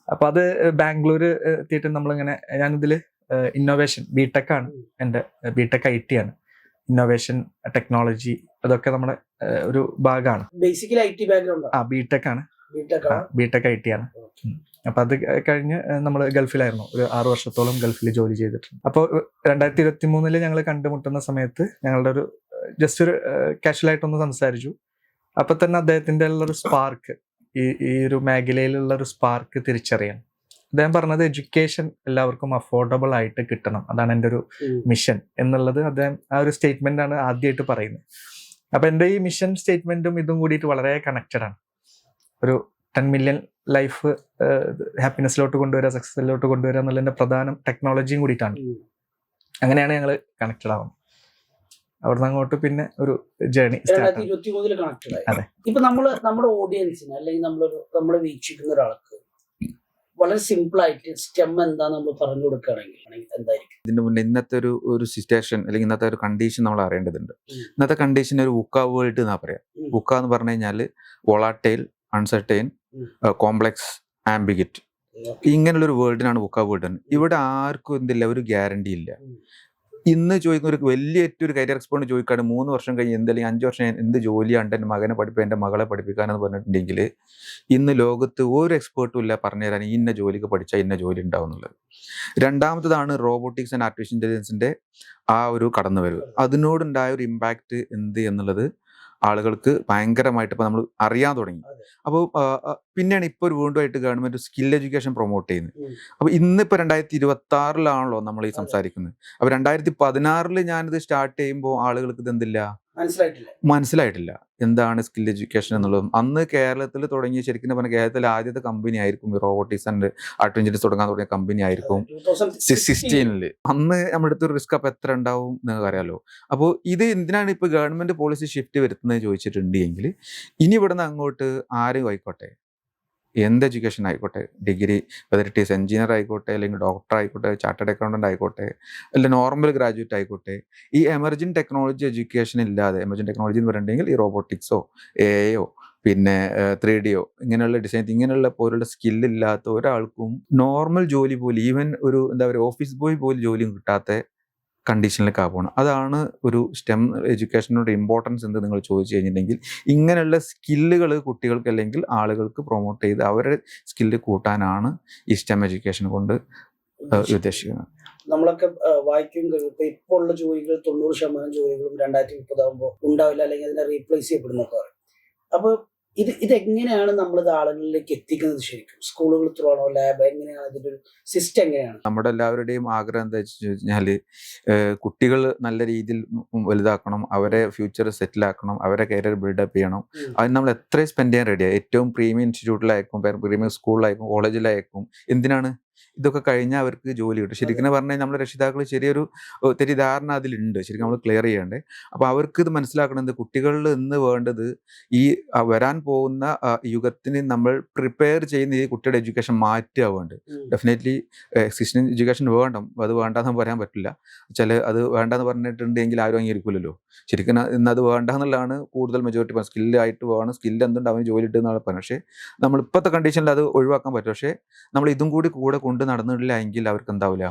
അപ്പൊ അത് ബാംഗ്ലൂർ എത്തിയിട്ട് നമ്മളിങ്ങനെ ഞാനിതില് ഇന്നോവേഷൻ ബിടെക് ആണ്, എൻ്റെ ബിടെക് IT ആണ്. ഇന്നോവേഷൻ ടെക്നോളജി അതൊക്കെ നമ്മുടെ ഒരു ഭാഗമാണ്. Basically IT background. ബിടെക് ആണ്, ബിടെക് IT ആണ്. അപ്പൊ അത് കഴിഞ്ഞ് നമ്മൾ ഗൾഫിലായിരുന്നു, ഒരു 6 വർഷത്തോളം ഗൾഫിൽ ജോലി ചെയ്തിട്ടുണ്ട്. അപ്പോൾ 2023 ഞങ്ങൾ കണ്ടുമുട്ടുന്ന സമയത്ത് ഞങ്ങളുടെ ഒരു ജസ്റ്റ് ഒരു കാഷ്വലായിട്ടൊന്ന് സംസാരിച്ചു. അപ്പൊ തന്നെ അദ്ദേഹത്തിന്റെ ഉള്ളൊരു സ്പാർക്ക്, ഈ ഒരു മേഖലയിലുള്ള ഒരു സ്പാർക്ക് തിരിച്ചറിയാൻ അദ്ദേഹം പറഞ്ഞത് എഡ്യൂക്കേഷൻ എല്ലാവർക്കും അഫോർഡബിൾ ആയിട്ട് കിട്ടണം, അതാണ് എൻ്റെ ഒരു മിഷൻ എന്നുള്ളത് അദ്ദേഹം ആ ഒരു സ്റ്റേറ്റ്മെന്റ് ആണ് ആദ്യമായിട്ട് പറയുന്നത്. അപ്പൊ എൻ്റെ ഈ മിഷൻ സ്റ്റേറ്റ്മെന്റും ഇതും കൂടിയിട്ട് വളരെ കണക്റ്റഡ് ആണ്. ഒരു 10 മില്യൺ ലൈഫ് ഹാപ്പിനെസ്സിലോട്ട് കൊണ്ടുവരിക, സക്സസിലോട്ട് കൊണ്ടുവരിക എന്നുള്ളതിന്റെ പ്രധാനം ടെക്നോളജിയും കൂടിയിട്ടാണ്. അങ്ങനെയാണ് ഞങ്ങൾ കണക്റ്റഡ് ആവുന്നത്. അവിടുന്ന് അങ്ങോട്ട് പിന്നെ ഒരു ജേർണി 2023 കണക്റ്റഡ് ആയി. ഇപ്പൊ നമ്മുടെ ഓഡിയൻസിന് അല്ലെങ്കിൽ നമ്മളെ വീക്ഷിക്കുന്ന ഒരാൾക്ക് വളരെ സിമ്പിൾ ആയിട്ട് സ്റ്റെം എന്താ നമ്മൾ പറഞ്ഞു കൊടുക്കുകയാണെങ്കിൽ എന്തായിരിക്കും? ഇതിന്റെ മുന്നേ ഇന്നത്തെ ഒരു സിറ്റുവേഷൻ അല്ലെങ്കിൽ ഇന്നത്തെ ഒരു കണ്ടീഷൻ നമ്മൾ അറിയേണ്ടതുണ്ട്. ഇന്നത്തെ കണ്ടീഷൻ ഒരു വുക്ക വേൾഡ് എന്നാ പറയാം. വുക്ക എന്ന് പറഞ്ഞു കഴിഞ്ഞാൽ വോളാറ്റൈൽ, അൺസർട്ടൈൻ, കോംപ്ലക്സ്, ആംബിഗറ്റ്, ഇങ്ങനെയുള്ളൊരു വേൾഡിനാണ് വുക്ക വേൾഡ്. ഇവിടെ ആർക്കും എന്തില്ല, ഒരു ഗ്യാരണ്ടി ഇല്ല. ഇന്ന് ചോദിക്കുന്ന ഒരു വലിയ ഏറ്റവും ഒരു കരിയർ എക്സ്പേർട്ട് ചോദിക്കാണ് 3 വർഷം കഴിഞ്ഞ് അല്ലെങ്കിൽ 5 വർഷം എന്ത് ജോലിയാണ് എൻ്റെ മകനെ പഠിപ്പിക്കുക, എൻ്റെ മകളെ പഠിപ്പിക്കാനെന്ന് പറഞ്ഞിട്ടുണ്ടെങ്കിൽ ഇന്ന് ലോകത്ത് ഒരു എക്സ്പേർട്ടും ഇല്ല പറഞ്ഞുതരാൻ ഇന്ന ജോലിക്ക് പഠിച്ചാൽ ഇന്ന ജോലി ഉണ്ടാവും എന്നുള്ളത്. രണ്ടാമത്തതാണ് റോബോട്ടിക്സ് ആൻഡ് ആർട്ടിഫിഷ്യൽ ഇൻ്റലിജൻസിൻ്റെ ആ ഒരു കടന്നുവരവ്. അതിനോടുണ്ടായ ഒരു ഇമ്പാക്റ്റ് എന്ത് എന്നുള്ളത് ആളുകൾക്ക് ഭയങ്കരമായിട്ട് ഇപ്പോൾ നമ്മൾ അറിയാൻ തുടങ്ങി. അപ്പോൾ പിന്നെയാണ് ഇപ്പോൾ ഒരു വീണ്ടുമായിട്ട് ഗവൺമെൻറ് സ്കിൽ എഡ്യൂക്കേഷൻ പ്രൊമോട്ട് ചെയ്യുന്നത്. അപ്പോൾ ഇന്നിപ്പോൾ 2026 നമ്മൾ ഈ സംസാരിക്കുന്നത്. അപ്പോൾ 2016 ഞാനിത് സ്റ്റാർട്ട് ചെയ്യുമ്പോൾ ആളുകൾക്ക് ഇത് എന്തില്ല, മനസ്സിലായിട്ടില്ല എന്താണ് സ്കിൽ എഡ്യൂക്കേഷൻ എന്നുള്ളതും. അന്ന് കേരളത്തിൽ തുടങ്ങിയ, ശരിക്കും പറഞ്ഞാൽ കേരളത്തിലെ ആദ്യത്തെ കമ്പനി ആയിരിക്കും റോബോട്ടിക്സ് ആൻഡ് ആർട്ടിഫിഷ്യൽ ഇൻ്റലിജൻസ് തുടങ്ങാൻ തുടങ്ങിയ കമ്പനി ആയിരിക്കും 2016. അന്ന് നമ്മുടെ അടുത്ത് റിസ്ക് അപ്പോൾ എത്ര ഉണ്ടാവും നിങ്ങൾക്ക് അറിയാലോ. അപ്പോൾ ഇത് എന്തിനാണ് ഇപ്പോൾ ഗവൺമെന്റ് പോളിസി ഷിഫ്റ്റ് വരുത്തുന്നത് ചോദിച്ചിട്ടുണ്ടെങ്കിൽ, ഇനി ഇവിടുന്ന് അങ്ങോട്ട് ആരും ആയിക്കോട്ടെ, എന്ത് എഡ്യൂക്കേഷൻ ആയിക്കോട്ടെ, degree, whether it is engineer ആയിക്കോട്ടെ, അല്ലെങ്കിൽ ഡോക്ടർ ആയിക്കോട്ടെ, ചാർട്ടേഡ് അക്കൗണ്ടന്റ് ആയിക്കോട്ടെ, അല്ലെങ്കിൽ നോർമൽ ഗ്രാജുവേറ്റ് ആയിക്കോട്ടെ, ഈ എമർജിങ് ടെക്നോളജി എഡ്യൂക്കേഷൻ ഇല്ലാതെ, എമർജിങ് ടെക്നോളജി എന്ന് പറഞ്ഞിട്ടുണ്ടെങ്കിൽ ഈ റോബോട്ടിക്സോ AI പിന്നെ 3Dയോ ഇങ്ങനെയുള്ള ഡിസൈൻ ഇങ്ങനെയുള്ള പോലുള്ള സ്കില്ലില്ലാത്ത ഒരാൾക്കും നോർമൽ ജോലി പോലും, ഈവൻ ഒരു എന്താ പറയുക ഓഫീസ് ബോയ് പോലും ജോലിയും കിട്ടാത്ത കണ്ടീഷനിലേക്ക് പോകണം. അതാണ് ഒരു സ്റ്റെം എഡ്യൂക്കേഷനോട് ഇമ്പോർട്ടൻസ് എന്ത് നിങ്ങൾ ചോദിച്ചു കഴിഞ്ഞിട്ടുണ്ടെങ്കിൽ, ഇങ്ങനെയുള്ള സ്കില്ലുകൾ കുട്ടികൾക്ക് അല്ലെങ്കിൽ ആളുകൾക്ക് പ്രൊമോട്ട് ചെയ്ത് അവരുടെ സ്കില്ല് കൂട്ടാനാണ് ഈ സ്റ്റെം എഡ്യൂക്കേഷൻ കൊണ്ട് ഉദ്ദേശിക്കുന്നത്. നമ്മളൊക്കെ വായിക്കും, ഇപ്പോൾ ഉള്ള ജോലികൾ 90% ജോലികളും 2030 ആകുമ്പോൾ ഉണ്ടാവില്ല, അല്ലെങ്കിൽ അതിനെ റീപ്ലേസ് ചെയ്യപ്പെടുന്നൊക്കെ പറയും. അപ്പോൾ ഇതെങ്ങനെയാണ് നമ്മളിത് ആളുകളിലേക്ക് എത്തിക്കുന്നത്? ശരിക്കും സ്കൂളുകൾ ത്രൂ ആണോ, ലാബ്, എങ്ങനെയാണ് ഇതിന്റെ ഒരു സിസ്റ്റം എങ്ങനെയാണ്? നമ്മുടെ എല്ലാവരുടെയും ആഗ്രഹം എന്താ വെച്ച് കഴിഞ്ഞാൽ കുട്ടികൾ നല്ല രീതിയിൽ വലുതാക്കണം, അവരെ ഫ്യൂച്ചർ സെറ്റിൽ ആക്കണം, അവരെ കരിയർ ബിൽഡപ്പ് ചെയ്യണം. അതിന് നമ്മൾ എത്രയും സ്പെൻഡ് ചെയ്യാൻ റെഡിയാണ്. ഏറ്റവും പ്രീമിയം ഇൻസ്റ്റിറ്റ്യൂട്ടിലായിരിക്കും, പ്രീമിയം സ്കൂളിലായിരിക്കും, കോളേജിലായിരിക്കും. എന്തിനാണ് ഇതൊക്കെ കഴിഞ്ഞാൽ അവർക്ക് ജോലി കിട്ടും. ശരിക്കും പറഞ്ഞാൽ നമ്മുടെ രക്ഷിതാക്കൾ ചെറിയൊരു തെറ്റിദ്ധാരണ അതിലുണ്ട്, ശരിക്കും നമ്മൾ ക്ലിയർ ചെയ്യണ്ടേ. അപ്പോൾ അവർക്ക് ഇത് മനസ്സിലാക്കണത് കുട്ടികളിൽ ഇന്ന് വേണ്ടത് ഈ വരാൻ പോകുന്ന യുഗത്തിന് നമ്മൾ പ്രിപ്പയർ ചെയ്യുന്ന ഈ കുട്ടിയുടെ എഡ്യൂക്കേഷൻ മാറ്റുക വേണ്ടത്. ഡെഫിനറ്റ്ലി എക്സിസ്റ്റിംഗ് എഡ്യൂക്കേഷൻ വേണം, അത് വേണ്ടെന്ന് പറയാൻ പറ്റില്ല. അത് വേണ്ടെന്ന് പറഞ്ഞിട്ടുണ്ടെങ്കിൽ ആരും അംഗീകരിക്കില്ലല്ലോ. ശരിക്കും ഇന്ന് അത് വേണ്ട എന്നുള്ളതാണ് കൂടുതൽ മെജോറിറ്റി പറയുന്നത്. സ്കില്ലായിട്ട് വേണം, സ്കില്ല് എന്തുണ്ട് അവന് ജോലി ഇട്ടെന്നാണ് പറയുന്നത്. പക്ഷേ നമ്മൾ ഇപ്പോഴത്തെ കണ്ടീഷനിൽ അത് ഒഴിവാക്കാൻ പറ്റും. പക്ഷേ നമ്മൾ ഇതും കൂടെ കൊണ്ട് നടന്നിട്ടില്ല എങ്കിൽ അവർക്ക് എന്താവില്ല,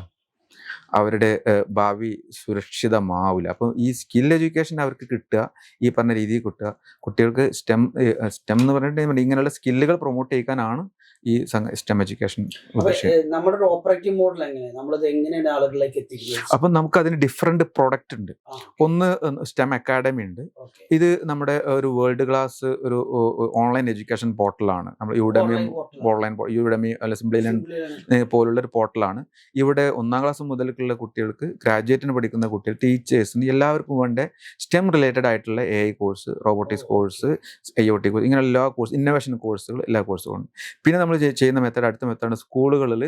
അവരുടെ ഭാവി സുരക്ഷിതമാവില്ല. അപ്പം ഈ സ്കിൽ എഡ്യൂക്കേഷൻ അവർക്ക് കിട്ടുക, ഈ പറഞ്ഞ രീതിയിൽ കിട്ടുക. കുട്ടികൾക്ക് സ്റ്റെം എന്ന് പറഞ്ഞിട്ടുണ്ടെങ്കിൽ ഇങ്ങനെയുള്ള സ്കില്ലുകൾ പ്രൊമോട്ട് ചെയ്യാനാണ് ഈ സ്റ്റെം എഡ്യൂക്കേഷൻ ഉദ്ദേശിക്കുന്നത്. നമ്മുടെ ഓപ്പറേറ്റിംഗ് മോഡൽ എങ്ങനെയാണ്, നമ്മളത് എങ്ങനെയാണ് ആളുകളിലേക്ക് എത്തിക്കുന്നത്? അപ്പം നമുക്ക് അതിന് ഡിഫറെന്റ് പ്രൊഡക്റ്റ് ഉണ്ട്. ഒന്ന് സ്റ്റെം അക്കാഡമി ഉണ്ട്. ഇത് നമ്മുടെ ഒരു വേൾഡ് ക്ലാസ് ഒരു ഓൺലൈൻ എഡ്യൂക്കേഷൻ പോർട്ടലാണ്. നമ്മൾ യുഡെമി അല്ല സിംപ്ലിലൻ പോലുള്ള ഒരു പോർട്ടലാണ്. ഇവിടെ 1ാം ക്ലാസ് മുതലുള്ള കുട്ടികൾക്ക്, ഗ്രാജുവേറ്റിന് പഠിക്കുന്ന കുട്ടികൾ, ടീച്ചേഴ്സിന് എല്ലാവർക്കും വേണ്ട സ്റ്റെം റിലേറ്റഡ് ആയിട്ടുള്ള AI course, robotics course, IoT course, ഇങ്ങനെ എല്ലാ കോഴ്സ്, ഇന്നോവേഷൻ കോഴ്സുകൾ, എല്ലാ കോഴ്സുകളും. പിന്നെ നമ്മൾ ചെയ്യുന്ന മെത്തേഡ്, അടുത്ത മെത്തേഡ് സ്കൂളുകളിൽ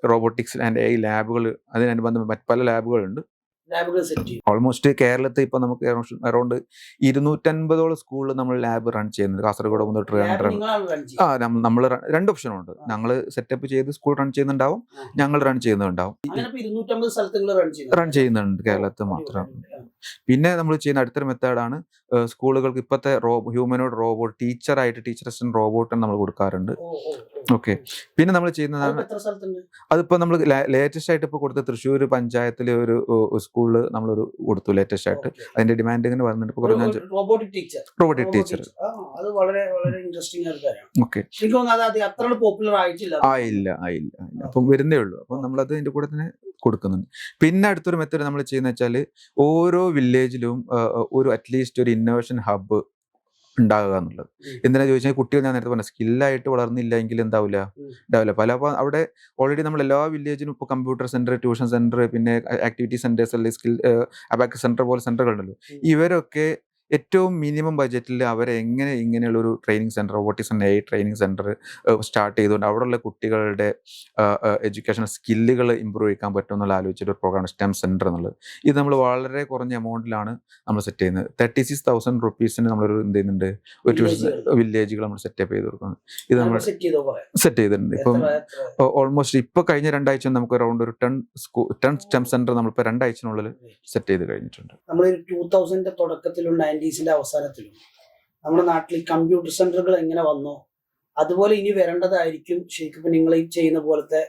റോബോട്ടിക്സ് ആൻഡ് AI ലാബുകൾ, അതിനനുബന്ധം മറ്റ് പല ലാബുകളുണ്ട്. ഓൾമോസ്റ്റ് കേരളത്തിൽ ഇപ്പൊ നമുക്ക് അറൗണ്ട് 250ഓളം സ്കൂളിൽ നമ്മൾ ലാബ് റൺ ചെയ്യുന്നുണ്ട്. കാസർഗോഡ് മുതൽ നമ്മൾ 2 ഓപ്ഷനുണ്ട്. ഞങ്ങൾ സെറ്റപ്പ് ചെയ്ത് സ്കൂൾ റൺ ചെയ്യുന്നുണ്ടാവും, ഞങ്ങൾ റൺ ചെയ്യുന്നുണ്ടാവും. റൺ ചെയ്യുന്നുണ്ട് കേരളത്തിൽ മാത്രം. പിന്നെ നമ്മൾ ചെയ്യുന്ന അടുത്തൊരു മെത്തേഡാണ് സ്കൂളുകൾക്ക് ഇപ്പോഴത്തെ ഹ്യൂമനോട് റോബോട്ട്, ടീച്ചറായിട്ട് ടീച്ചർ അസിസ്റ്റന്റ് റോബോട്ട് നമ്മൾ കൊടുക്കാറുണ്ട്. ഓക്കെ. പിന്നെ നമ്മൾ ചെയ്യുന്നതാണ്, അതിപ്പോ നമ്മൾ ലേറ്റസ്റ്റ് ആയിട്ട് ഇപ്പോൾ കൊടുത്ത തൃശ്ശൂർ പഞ്ചായത്തിലെ ഒരു സ്കൂളിൽ നമ്മളൊരു കൊടുത്തു ലേറ്റസ്റ്റ് ആയിട്ട്. അതിന്റെ ഡിമാൻഡ് ഇങ്ങനെ വന്നിട്ട് റോബോട്ടിക് ടീച്ചർ. ഓക്കെ. ആയില്ല. അപ്പം വരുന്നേ ഉള്ളൂ. അപ്പം നമ്മളത് അതിന്റെ കൂടെ തന്നെ കൊടുക്കുന്നുണ്ട്. പിന്നെ അടുത്തൊരു മെത്തേഡ് നമ്മൾ ചെയ്യുന്ന വെച്ചാൽ ഓരോ വില്ലേജിലും ഒരു അറ്റ്ലീസ്റ്റ് ഒരു ഇന്നോവേഷൻ ഹബ്ബ് ഉണ്ടാകുക എന്നുള്ളത്. എന്തിനാ ചോദിച്ചാൽ കുട്ടികൾ ഞാൻ നേരത്തെ പറഞ്ഞ സ്കില്ലായിട്ട് വളർന്നില്ല എങ്കിൽ ഉണ്ടാവില്ല. അപ്പോൾ അവിടെ ഓൾറെഡി നമ്മൾ എല്ലാ വില്ലേജിനും ഇപ്പോൾ കമ്പ്യൂട്ടർ സെന്റർ, ട്യൂഷൻ സെന്റർ, പിന്നെ ആക്ടിവിറ്റി സെന്റേഴ്സ് അല്ലെങ്കിൽ സ്കിൽ അബാക്കസ് സെന്റർ പോലെ സെന്ററുകളുണ്ടല്ലോ. ഇവരൊക്കെ ഏറ്റവും മിനിമം ബഡ്ജറ്റിൽ അവരെ എങ്ങനെ ഇങ്ങനെയുള്ള ഒരു training centre, robotics and AI training centre start ചെയ്തുകൊണ്ട് അവിടെയുള്ള കുട്ടികളുടെ എഡ്യൂക്കേഷണൽ സ്കില്ലുകൾ ഇമ്പ്രൂവ് ചെയ്യാൻ പറ്റും എന്നുള്ള ആലോചിച്ചിട്ട് ഒരു പ്രോഗ്രാം STEM സെന്റർ എന്നുള്ളത്. ഇത് നമ്മൾ വളരെ കുറഞ്ഞ എമൗണ്ടിലാണ് നമ്മൾ സെറ്റ് ചെയ്യുന്നത്. 36,000 റുപ്പീസിന് നമ്മളൊരു എന്ത് ചെയ്യുന്നുണ്ട്, ഒരു ട്യൂഷൻ വില്ലേജുകൾ നമ്മൾ സെറ്റപ്പ് ചെയ്ത് കൊടുക്കുന്നത്. ഇത് നമ്മൾ സെറ്റ് ചെയ്തിട്ടുണ്ട്. ഇപ്പം ഓൾമോസ്റ്റ് ഇപ്പോൾ കഴിഞ്ഞ 2 ആഴ്ച നമുക്ക് അറൗണ്ട് ഒരു 10 STEM സെന്റർ നമ്മളിപ്പോൾ 2 ആഴ്ചനുള്ളിൽ സെറ്റ് ചെയ്ത് കഴിഞ്ഞിട്ടുണ്ട്. നമ്മൾ 2000 തുടക്കത്തിലും 90s അവസാനത്തിലും നമ്മുടെ നാട്ടിൽ കമ്പ്യൂട്ടർ സെന്ററുകൾ എങ്ങനെ വന്നോ അതുപോലെ ഇനി വരേണ്ടതായിരിക്കും. ശരിക്കും ഇപ്പൊ നിങ്ങൾ ഈ ചെയ്യുന്ന പോലത്തെ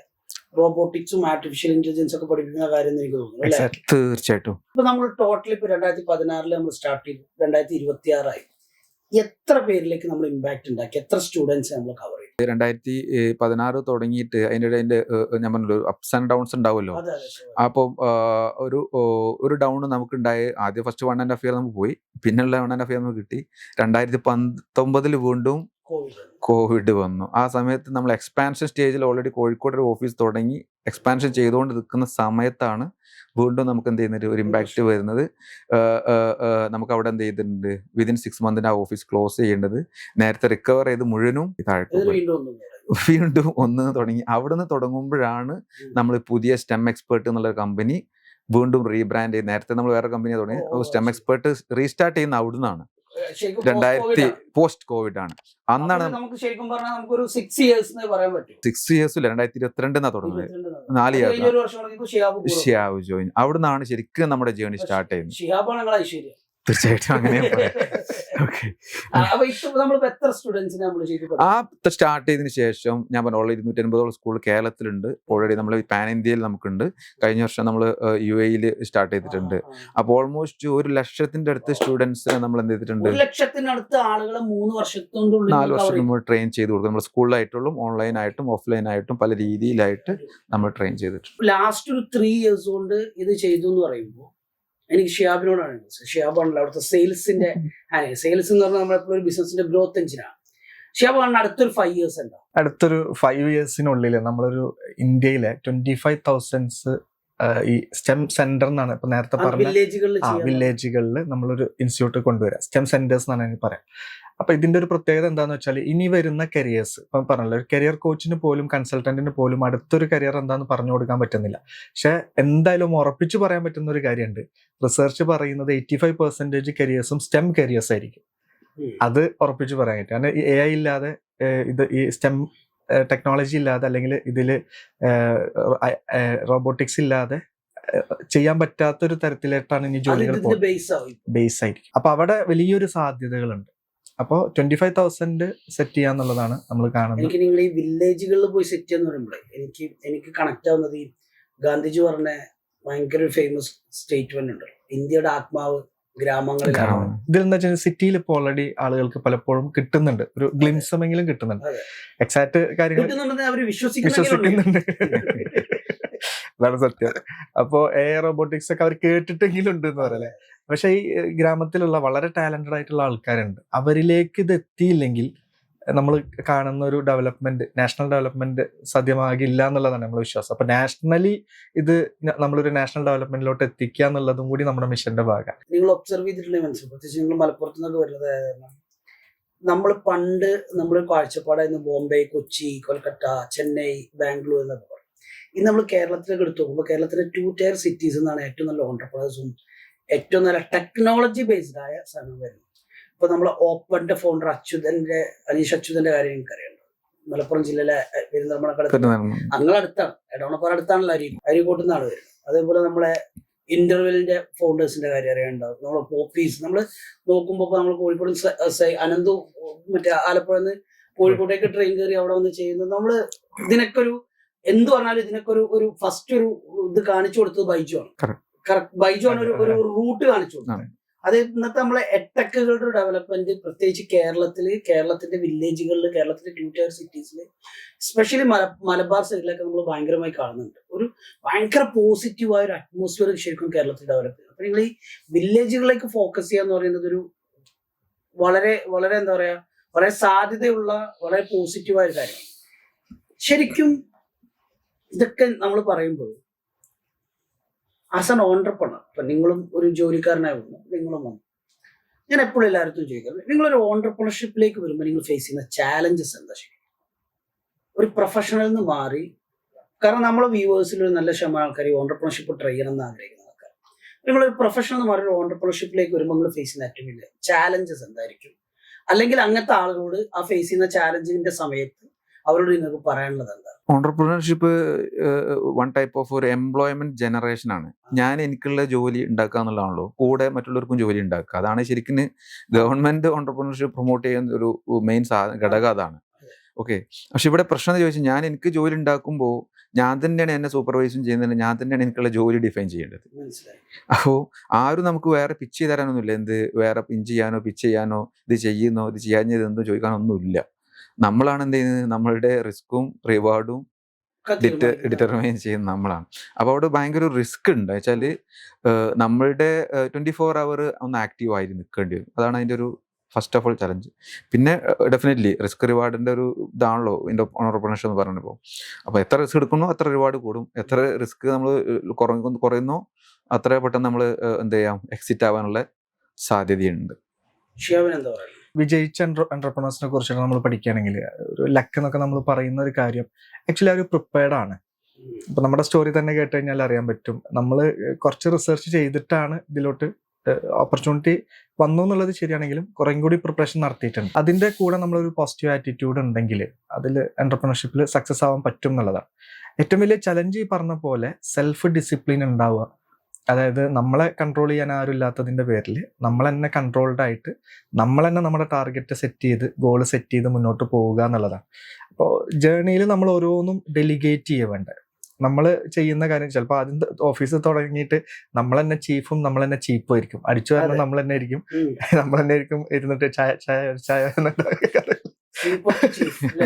റോബോട്ടിക്സും ആർട്ടിഫിഷ്യൽ ഇന്റലിജൻസ് ഒക്കെ പഠിപ്പിക്കുന്ന കാര്യം എന്ന് എനിക്ക് തോന്നുന്നു അല്ലേ? തീർച്ചയായിട്ടും. ഇപ്പൊ നമ്മൾ ടോട്ടൽ ഇപ്പൊ 2016 നമ്മൾ സ്റ്റാർട്ട് ചെയ്തു, 2026 ആയി. എത്ര പേരിലേക്ക് നമ്മൾ ഇമ്പാക്ട് ഉണ്ടാക്കി, എത്ര സ്റ്റുഡൻസ് നമ്മൾ കവർ ചെയ്തു? 2016 തുടങ്ങിയിട്ട് അതിൻ്റെ ഞാൻ പറഞ്ഞല്ലോ അപ്സ് ആൻഡ് ഡൗൺസ് ഉണ്ടാവുമല്ലോ. അപ്പം ഒരു ഡൗൺ നമുക്ക് ഉണ്ടായി. ആദ്യം ഫസ്റ്റ് 1.5 ഇയർ നമുക്ക് പോയി, പിന്നെയുള്ള 1.5 ഇയർ നമുക്ക് കിട്ടി. 2019 വീണ്ടും കോവിഡ് വന്നു. ആ സമയത്ത് നമ്മൾ എക്സ്പാൻഷൻ സ്റ്റേജിൽ ഓൾറെഡി കോഴിക്കോട് ഒരു ഓഫീസ് തുടങ്ങി എക്സ്പാൻഷൻ ചെയ്തുകൊണ്ട് നിൽക്കുന്ന സമയത്താണ് വീണ്ടും നമുക്ക് എന്ത് ചെയ്യുന്നത്, ഒരു ഇമ്പാക്റ്റ് വരുന്നത്. നമുക്ക് അവിടെ എന്ത് ചെയ്തിട്ടുണ്ട്, വിതിൻ 6 മന്തിന് ആ ഓഫീസ് ക്ലോസ് ചെയ്യേണ്ടത്. നേരത്തെ റിക്കവർ ചെയ്ത് മുഴുവനും താഴെ വീണ്ടും ഒന്ന് തുടങ്ങി. അവിടുന്ന് തുടങ്ങുമ്പോഴാണ് നമ്മൾ പുതിയ STEM എക്സ്പേർട്ട് എന്നുള്ള കമ്പനി വീണ്ടും റീബ്രാൻഡ് ചെയ്ത്. നേരത്തെ നമ്മൾ വേറെ കമ്പനി തുടങ്ങി. STEM എക്സ്പേർട്ട് റീസ്റ്റാർട്ട് ചെയ്യുന്ന അവിടുന്നാണ്. 2000 പോസ്റ്റ് കോവിഡ് ആണ്. അന്നാണ് നമുക്ക് ശരിക്കും പറഞ്ഞാൽ നമുക്കൊരു 6 ഇയേഴ്സ് പറയാൻ പറ്റും. 6 ഇയേഴ്സിൽ 2022 തുടങ്ങുന്നത്. 4 ഇയേഴ്സ് ഷിയാബ് ജോയിൻ. അവിടുന്നാണ് ശരിക്കും നമ്മുടെ ജേർണി സ്റ്റാർട്ട് ചെയ്യുന്നത്. ഷിയാബാണ് നിങ്ങളെ ഐശ്വര്യം. തീർച്ചയായിട്ടും അങ്ങനെ ആ സ്റ്റാർട്ട് ചെയ്തതിനു ശേഷം ഞാൻ പറഞ്ഞു ഓൾറെഡി 250 സ്കൂൾ കേരളത്തിലുണ്ട്. ഓൾറെഡി നമ്മൾ പാൻ ഇന്ത്യയിൽ നമുക്കുണ്ട്. കഴിഞ്ഞ വർഷം നമ്മൾ UAE സ്റ്റാർട്ട് ചെയ്തിട്ടുണ്ട്. അപ്പോൾ ഓൾമോസ്റ്റ് 1,00,000 അടുത്ത് സ്റ്റുഡൻസിനെ നമ്മൾ എന്ത് ചെയ്തിട്ടുണ്ട്. 1,00,000 ആളുകളെ 3 വർഷത്തോണ്ടുള്ളിൽ 4 വർഷം നമ്മൾ ട്രെയിൻ ചെയ്ത് കൊടുക്കും. നമ്മൾ സ്കൂളിലായിട്ടുള്ള ഓൺലൈനായിട്ടും ഓഫ്ലൈനായിട്ടും പല രീതിയിലായിട്ട് നമ്മൾ ട്രെയിൻ ചെയ്തിട്ടുണ്ട്. ലാസ്റ്റ് ഒരു 3 ഇയേഴ്സ് കൊണ്ട് ഇത് ചെയ്തു എന്ന് പറയുമ്പോൾ എനിക്ക് ഷിയാബിനോടാണ്. ഷിയാബാണല്ലോ അവിടുത്തെ സെയിൽസിന്റെ സെയിൽസ് എന്ന് പറഞ്ഞാൽ നമ്മളെപ്പോഴും ബിസിനസിന്റെ ഗ്രോത്ത് എഞ്ചിനാണ്. ഷിയാബ് പറഞ്ഞ അടുത്തൊരു 5 ഇയേഴ്സ് ഉണ്ടോ? അടുത്തൊരു 5 ഇയേഴ്സിനുള്ളിൽ നമ്മളൊരു ഇന്ത്യയിലെ 25,000 ഈ STEM സെന്റർ എന്നാണ് ഇപ്പൊ നേരത്തെ പറഞ്ഞ വില്ലേജുകളിൽ നമ്മളൊരു ഇൻസ്റ്റിറ്റ്യൂട്ട് കൊണ്ടുവരാം. STEM സെന്റേഴ്സ് എന്നാണ് എനിക്ക് പറയാം. അപ്പൊ ഇതിന്റെ ഒരു പ്രത്യേകത എന്താന്ന് വെച്ചാൽ ഇനി വരുന്ന കരിയേഴ്സ് ഇപ്പം പറഞ്ഞല്ലോ, ഒരു കരിയർ കോച്ചിന് പോലും കൺസൾട്ടന്റിന് പോലും അടുത്തൊരു കരിയർ എന്താന്ന് പറഞ്ഞു കൊടുക്കാൻ പറ്റുന്നില്ല. പക്ഷെ എന്തായാലും ഉറപ്പിച്ച് പറയാൻ പറ്റുന്ന ഒരു കാര്യമുണ്ട്. റിസർച്ച് പറയുന്നത് 85% കരിയേഴ്സും STEM കരിയേഴ്സ് ആയിരിക്കും. അത് ഉറപ്പിച്ച് പറയാൻ പറ്റും. കാരണം ഈ AI ഇല്ലാതെ ഇത് ഈ STEM ടെക്നോളജി ഇല്ലാതെ അല്ലെങ്കിൽ ഇതിൽ റോബോട്ടിക്സ് ഇല്ലാതെ ചെയ്യാൻ പറ്റാത്തൊരു തരത്തിലേട്ടാണ് ഇനി ജോലികൾ ബേസ് ആയിരിക്കും. അപ്പൊ അവിടെ വലിയൊരു സാധ്യതകളുണ്ട്. അപ്പോൾ 25,000 സെറ്റ് ചെയ്യാന്നുള്ളതാണ് നമ്മൾ കാണുന്നത്. എനിക്ക് നിങ്ങൾ ഈ വില്ലേജുകളിൽ പോയി സെറ്റ് ചെയ്യാന്ന് പറയുമ്പോഴേ എനിക്ക് കണക്ട് ആവുന്നത് ഈ ഗാന്ധിജി പറഞ്ഞ ഭയങ്കര ഫേമസ് സ്റ്റേറ്റ്മെന്റ് ഉണ്ട്, ഇന്ത്യയുടെ ആത്മാവ് ഗ്രാമങ്ങളിലാണ്. ഇതിലെന്താ വെച്ചാൽ സിറ്റിയിൽ ഇപ്പോൾ ഓൾറെഡി ആളുകൾക്ക് പലപ്പോഴും കിട്ടുന്നുണ്ട്, ഒരു ഗ്ലിംസമെങ്കിലും കിട്ടുന്നുണ്ട്. എക്സാക്ട് കാര്യങ്ങൾ വിശ്വസിക്കുന്നുണ്ട്. അതാണ് സത്യം. അപ്പോ AI റോബോട്ടിക്സ് ഒക്കെ അവർ കേട്ടിട്ടെങ്കിലും ഉണ്ട് എന്ന് പറയല്ലേ. പക്ഷെ ഈ ഗ്രാമത്തിലുള്ള വളരെ ടാലന്റഡ് ആയിട്ടുള്ള ആൾക്കാരുണ്ട്. അവരിലേക്ക് ഇത് എത്തിയില്ലെങ്കിൽ നമ്മൾ കാണുന്ന ഒരു ഡെവലപ്മെന്റ്, നാഷണൽ ഡെവലപ്മെന്റ് സാധ്യമാകില്ല എന്നുള്ളതാണ് നമ്മുടെ വിശ്വാസം. അപ്പൊ നാഷണലി ഇത് നമ്മളൊരു നാഷണൽ ഡെവലപ്മെന്റിലോട്ട് എത്തിക്കുക എന്നുള്ളതും കൂടി നമ്മുടെ മിഷന്റെ ഭാഗമാണ്. നിങ്ങൾ ഒബ്സർവ് ചെയ്തിട്ടുണ്ടെങ്കിൽ മനസ്സിലാവും, പ്രത്യേകിച്ച് നിങ്ങൾ മലപ്പുറത്ത് നിന്നൊക്കെ വരുന്നത്. നമ്മൾ പണ്ട് നമ്മുടെ കാഴ്ചപ്പാടായിരുന്നു ബോംബെ, കൊച്ചി, കൊൽക്കത്ത, ചെന്നൈ, ബാംഗ്ലൂർ എന്നൊക്കെ പറയും. ഇന്ന് നമ്മൾ കേരളത്തിലേക്ക് എടുത്തു നോക്കുമ്പോൾ കേരളത്തിലെ 2 tier cities എന്നാണ് ഏറ്റവും നല്ല ഓണ്ടർപ്രണേഴ്സും ഏറ്റവും നല്ല ടെക്നോളജി ബേസ്ഡ് ആയ സാധനം വരുന്നത്. ഇപ്പൊ നമ്മളെ ഓപ്പന്റെ ഫൗണ്ടർ അനീഷ് അച്യുതന്റെ കാര്യം എനിക്കറിയാം. മലപ്പുറം ജില്ലയിലെ പെരിന്തൽമണ്ണക്കടുത്ത് അടുത്താണ്, എടവണപ്പാറ അടുത്താണല്ലോ അരീക്കോട്ട് നിന്നാണ് വരുന്നത്. അതേപോലെ നമ്മളെ ഇന്റർവെല്ലിന്റെ ഫൗണ്ടേഴ്സിന്റെ കാര്യം അറിയാനുണ്ടാവും. നമ്മളെ പോപ്പീസ് നമ്മൾ നോക്കുമ്പോൾ നമ്മൾ കോഴിക്കോട് അനന്തു മറ്റേ ആലപ്പുഴ നിന്ന് കോഴിക്കോട്ടേക്ക് ട്രെയിൻ കയറി അവിടെ വന്ന് ചെയ്യുന്നത്. നമ്മള് ഇതിനൊക്കെ ഒരു എന്ത് പറഞ്ഞാലും ഇതിനൊക്കെ ഒരു ഫസ്റ്റ് ഒരു ഇത് കാണിച്ചു കൊടുത്തത് ബൈജു ആണ്. ബൈജു ആണ് ഒരു റൂട്ട് കാണിച്ചു കൊടുത്തത്. അത് ഇന്നത്തെ നമ്മളെ എടെക്കുകളുടെ ഡെവലപ്മെന്റ് പ്രത്യേകിച്ച് കേരളത്തിന്റെ വില്ലേജുകളിൽ, കേരളത്തിലെ 2 tier സിറ്റീസിൽ, എസ്പെഷ്യലി മലബാർ സൈഡിലൊക്കെ നമ്മൾ ഭയങ്കരമായി കാണുന്നുണ്ട്. ഒരു ഭയങ്കര പോസിറ്റീവായ ഒരു അറ്റ്മോസ്ഫിയർ ശരിക്കും കേരളത്തിൽ ഡെവലപ്പ് ചെയ്യുന്നത്. അപ്പൊ നിങ്ങൾ ഈ വില്ലേജുകളിലേക്ക് ഫോക്കസ് ചെയ്യാന്ന് പറയുന്നത് ഒരു വളരെ വളരെ എന്താ പറയാ, വളരെ സാധ്യതയുള്ള വളരെ പോസിറ്റീവായ ഒരു കാര്യം. ശരിക്കും ഇതൊക്കെ നമ്മൾ പറയുമ്പോൾ ആസ് ആൻ ഓണ്ടർപ്രണർ, ഇപ്പൊ നിങ്ങളും ഒരു ജോലിക്കാരനായി വന്നു, നിങ്ങളും വന്നു, ഞാൻ എപ്പോഴും എല്ലാവരും ചോദിക്കുന്നത്, നിങ്ങളൊരു ഓണ്ടർപ്രണർഷിപ്പിലേക്ക് വരുമ്പോൾ നിങ്ങൾ ഫേസ് ചെയ്യുന്ന ചാലഞ്ചസ് എന്താ? ശരി, ഒരു പ്രൊഫഷണൽ നിന്ന് മാറി, കാരണം നമ്മളെ വ്യൂവേഴ്സിൽ ഒരു നല്ല ശതമാനം ആൾക്കാർ ഈ ഓണ്ടർപ്രണർഷിപ്പ് ട്രൈ ചെയ്യണം എന്ന് ആഗ്രഹിക്കുന്ന ആൾക്കാർ. നിങ്ങളൊരു പ്രൊഫഷണൽ മാറി ഒരു ഓണ്ടർപ്രണർഷിപ്പിലേക്ക് വരുമ്പോൾ നിങ്ങൾ ഫേസ് ചെയ്യുന്ന ഏറ്റവും വലിയ ചാലഞ്ചസ് എന്തായിരിക്കും? അല്ലെങ്കിൽ അങ്ങനത്തെ ആളുകളോട് ആ ഫേസ് ചെയ്യുന്ന ചാലഞ്ചിന്റെ സമയത്ത് അവരോട് നിങ്ങൾക്ക് പറയാനുള്ളത് എന്താ? ഓണ്ടർപ്രണർഷിപ്പ് വൺ ടൈപ്പ് ഓഫ് ഒരു എംപ്ലോയ്മെന്റ് ജനറേഷൻ ആണ്. ഞാൻ എനിക്കുള്ള ജോലി ഉണ്ടാക്കുക എന്നുള്ളതാണല്ലോ, കൂടെ മറ്റുള്ളവർക്കും ജോലി ഉണ്ടാക്കുക. അതാണ് ശരിക്കും ഗവൺമെന്റ് ഓണ്ടർപ്രണർഷിപ്പ് പ്രൊമോട്ട് ചെയ്യുന്ന ഒരു മെയിൻ ഘടകം അതാണ്. ഓക്കെ, പക്ഷെ ഇവിടെ പ്രശ്നം എന്ന് ചോദിച്ചാൽ, ഞാൻ എനിക്ക് ജോലി ഉണ്ടാക്കുമ്പോൾ ഞാൻ തന്നെയാണ് എന്നെ സൂപ്പർവൈസും ചെയ്യുന്നത്, ഞാൻ തന്നെയാണ് എനിക്കുള്ള ജോലി ഡിഫൈൻ ചെയ്യേണ്ടത്. അപ്പോൾ ആരും നമുക്ക് വേറെ പിച്ച് ചെയ്ത് തരാനൊന്നുമില്ല. എന്ത് വേറെ പിഞ്ച് ചെയ്യാനോ പിച്ച് ചെയ്യാനോ ഇത് ചെയ്യുന്നോ ഇത് ചെയ്യാഞ്ഞത് എന്തോ ചോദിക്കാനൊന്നുമില്ല. നമ്മളാണ് എന്ത് ചെയ്യുന്നത്, നമ്മളുടെ റിസ്ക്കും റിവാർഡും ഡിറ്റർമൈൻ ചെയ്യുന്ന നമ്മളാണ്. അപ്പോൾ അവിടെ ഭയങ്കര ഒരു റിസ്ക് ഉണ്ട്. വെച്ചാൽ നമ്മളുടെ 24 hour ഒന്ന് ആക്റ്റീവ് ആയി നിൽക്കേണ്ടി വരും. അതാണ് അതിൻ്റെ ഒരു ഫസ്റ്റ് ഓഫ് ഓൾ ചലഞ്ച്. പിന്നെ ഡെഫിനറ്റ്ലി റിസ്ക് റിവാർഡിൻ്റെ ഒരു ഇതാണല്ലോ ഇതിൻ്റെ ഓണ്ടർപ്രണർഷിപ്പ് എന്ന് പറഞ്ഞപ്പോൾ. അപ്പോൾ എത്ര റിസ്ക് എടുക്കുന്നോ അത്ര റിവാർഡ് കൂടും, എത്ര റിസ്ക് നമ്മൾ കുറയുന്നോ അത്ര പെട്ടെന്ന് നമ്മൾ എന്ത് ചെയ്യാം, എക്സിറ്റ് ആവാനുള്ള സാധ്യതയുണ്ട്. വിജയിച്ച എന്റർപ്രണേഴ്സിനെ കുറിച്ചൊക്കെ നമ്മൾ പഠിക്കുകയാണെങ്കിൽ ഒരു ലക്ക് എന്നൊക്കെ നമ്മൾ പറയുന്ന ഒരു കാര്യം ആക്ച്വലി അവർ പ്രിപ്പയർഡ് ആണ്. ഇപ്പൊ നമ്മുടെ സ്റ്റോറി തന്നെ കേട്ട് കഴിഞ്ഞാൽ അറിയാൻ പറ്റും, നമ്മൾ കുറച്ച് റിസർച്ച് ചെയ്തിട്ടാണ് ഇതിലോട്ട് ഓപ്പർച്യൂണിറ്റി വന്നു എന്നുള്ളത് ശരിയാണെങ്കിലും കുറേം കൂടി പ്രിപ്പറേഷൻ നടത്തിയിട്ടുണ്ട്. അതിന്റെ കൂടെ നമ്മളൊരു പോസിറ്റീവ് ആറ്റിറ്റ്യൂഡ് ഉണ്ടെങ്കിൽ അതിൽ എന്റർപ്രണർഷിപ്പിൽ സക്സസ് ആവാൻ പറ്റും എന്നുള്ളതാണ് ഏറ്റവും വലിയ ചലഞ്ച്. ഈ പറഞ്ഞ പോലെ സെൽഫ് ഡിസിപ്ലിൻ ഉണ്ടാവുക, അതായത് നമ്മളെ കൺട്രോൾ ചെയ്യാൻ ആരും ഇല്ലാത്തതിൻ്റെ പേരിൽ നമ്മൾ തന്നെ കൺട്രോൾഡ് ആയിട്ട് നമ്മൾ തന്നെ നമ്മുടെ ടാർഗറ്റ് സെറ്റ് ചെയ്ത് ഗോൾ സെറ്റ് ചെയ്ത് മുന്നോട്ട് പോവുക എന്നുള്ളതാണ്. അപ്പോൾ ജേർണിയിൽ നമ്മൾ ഓരോന്നും ഡെലിഗേറ്റ് ചെയ്യുക വേണ്ട. നമ്മൾ ചെയ്യുന്ന കാര്യം ചിലപ്പോൾ ആദ്യം ഓഫീസിൽ തുടങ്ങിയിട്ട് നമ്മൾ തന്നെ ചീഫും നമ്മൾ തന്നെ ചീപ്പും ആയിരിക്കും, അടിച്ചു വരുന്നത് നമ്മൾ തന്നെ ആയിരിക്കും, നമ്മൾ തന്നെ ആയിരിക്കും ഇരുന്നിട്ട് ചായ ചായ ചായ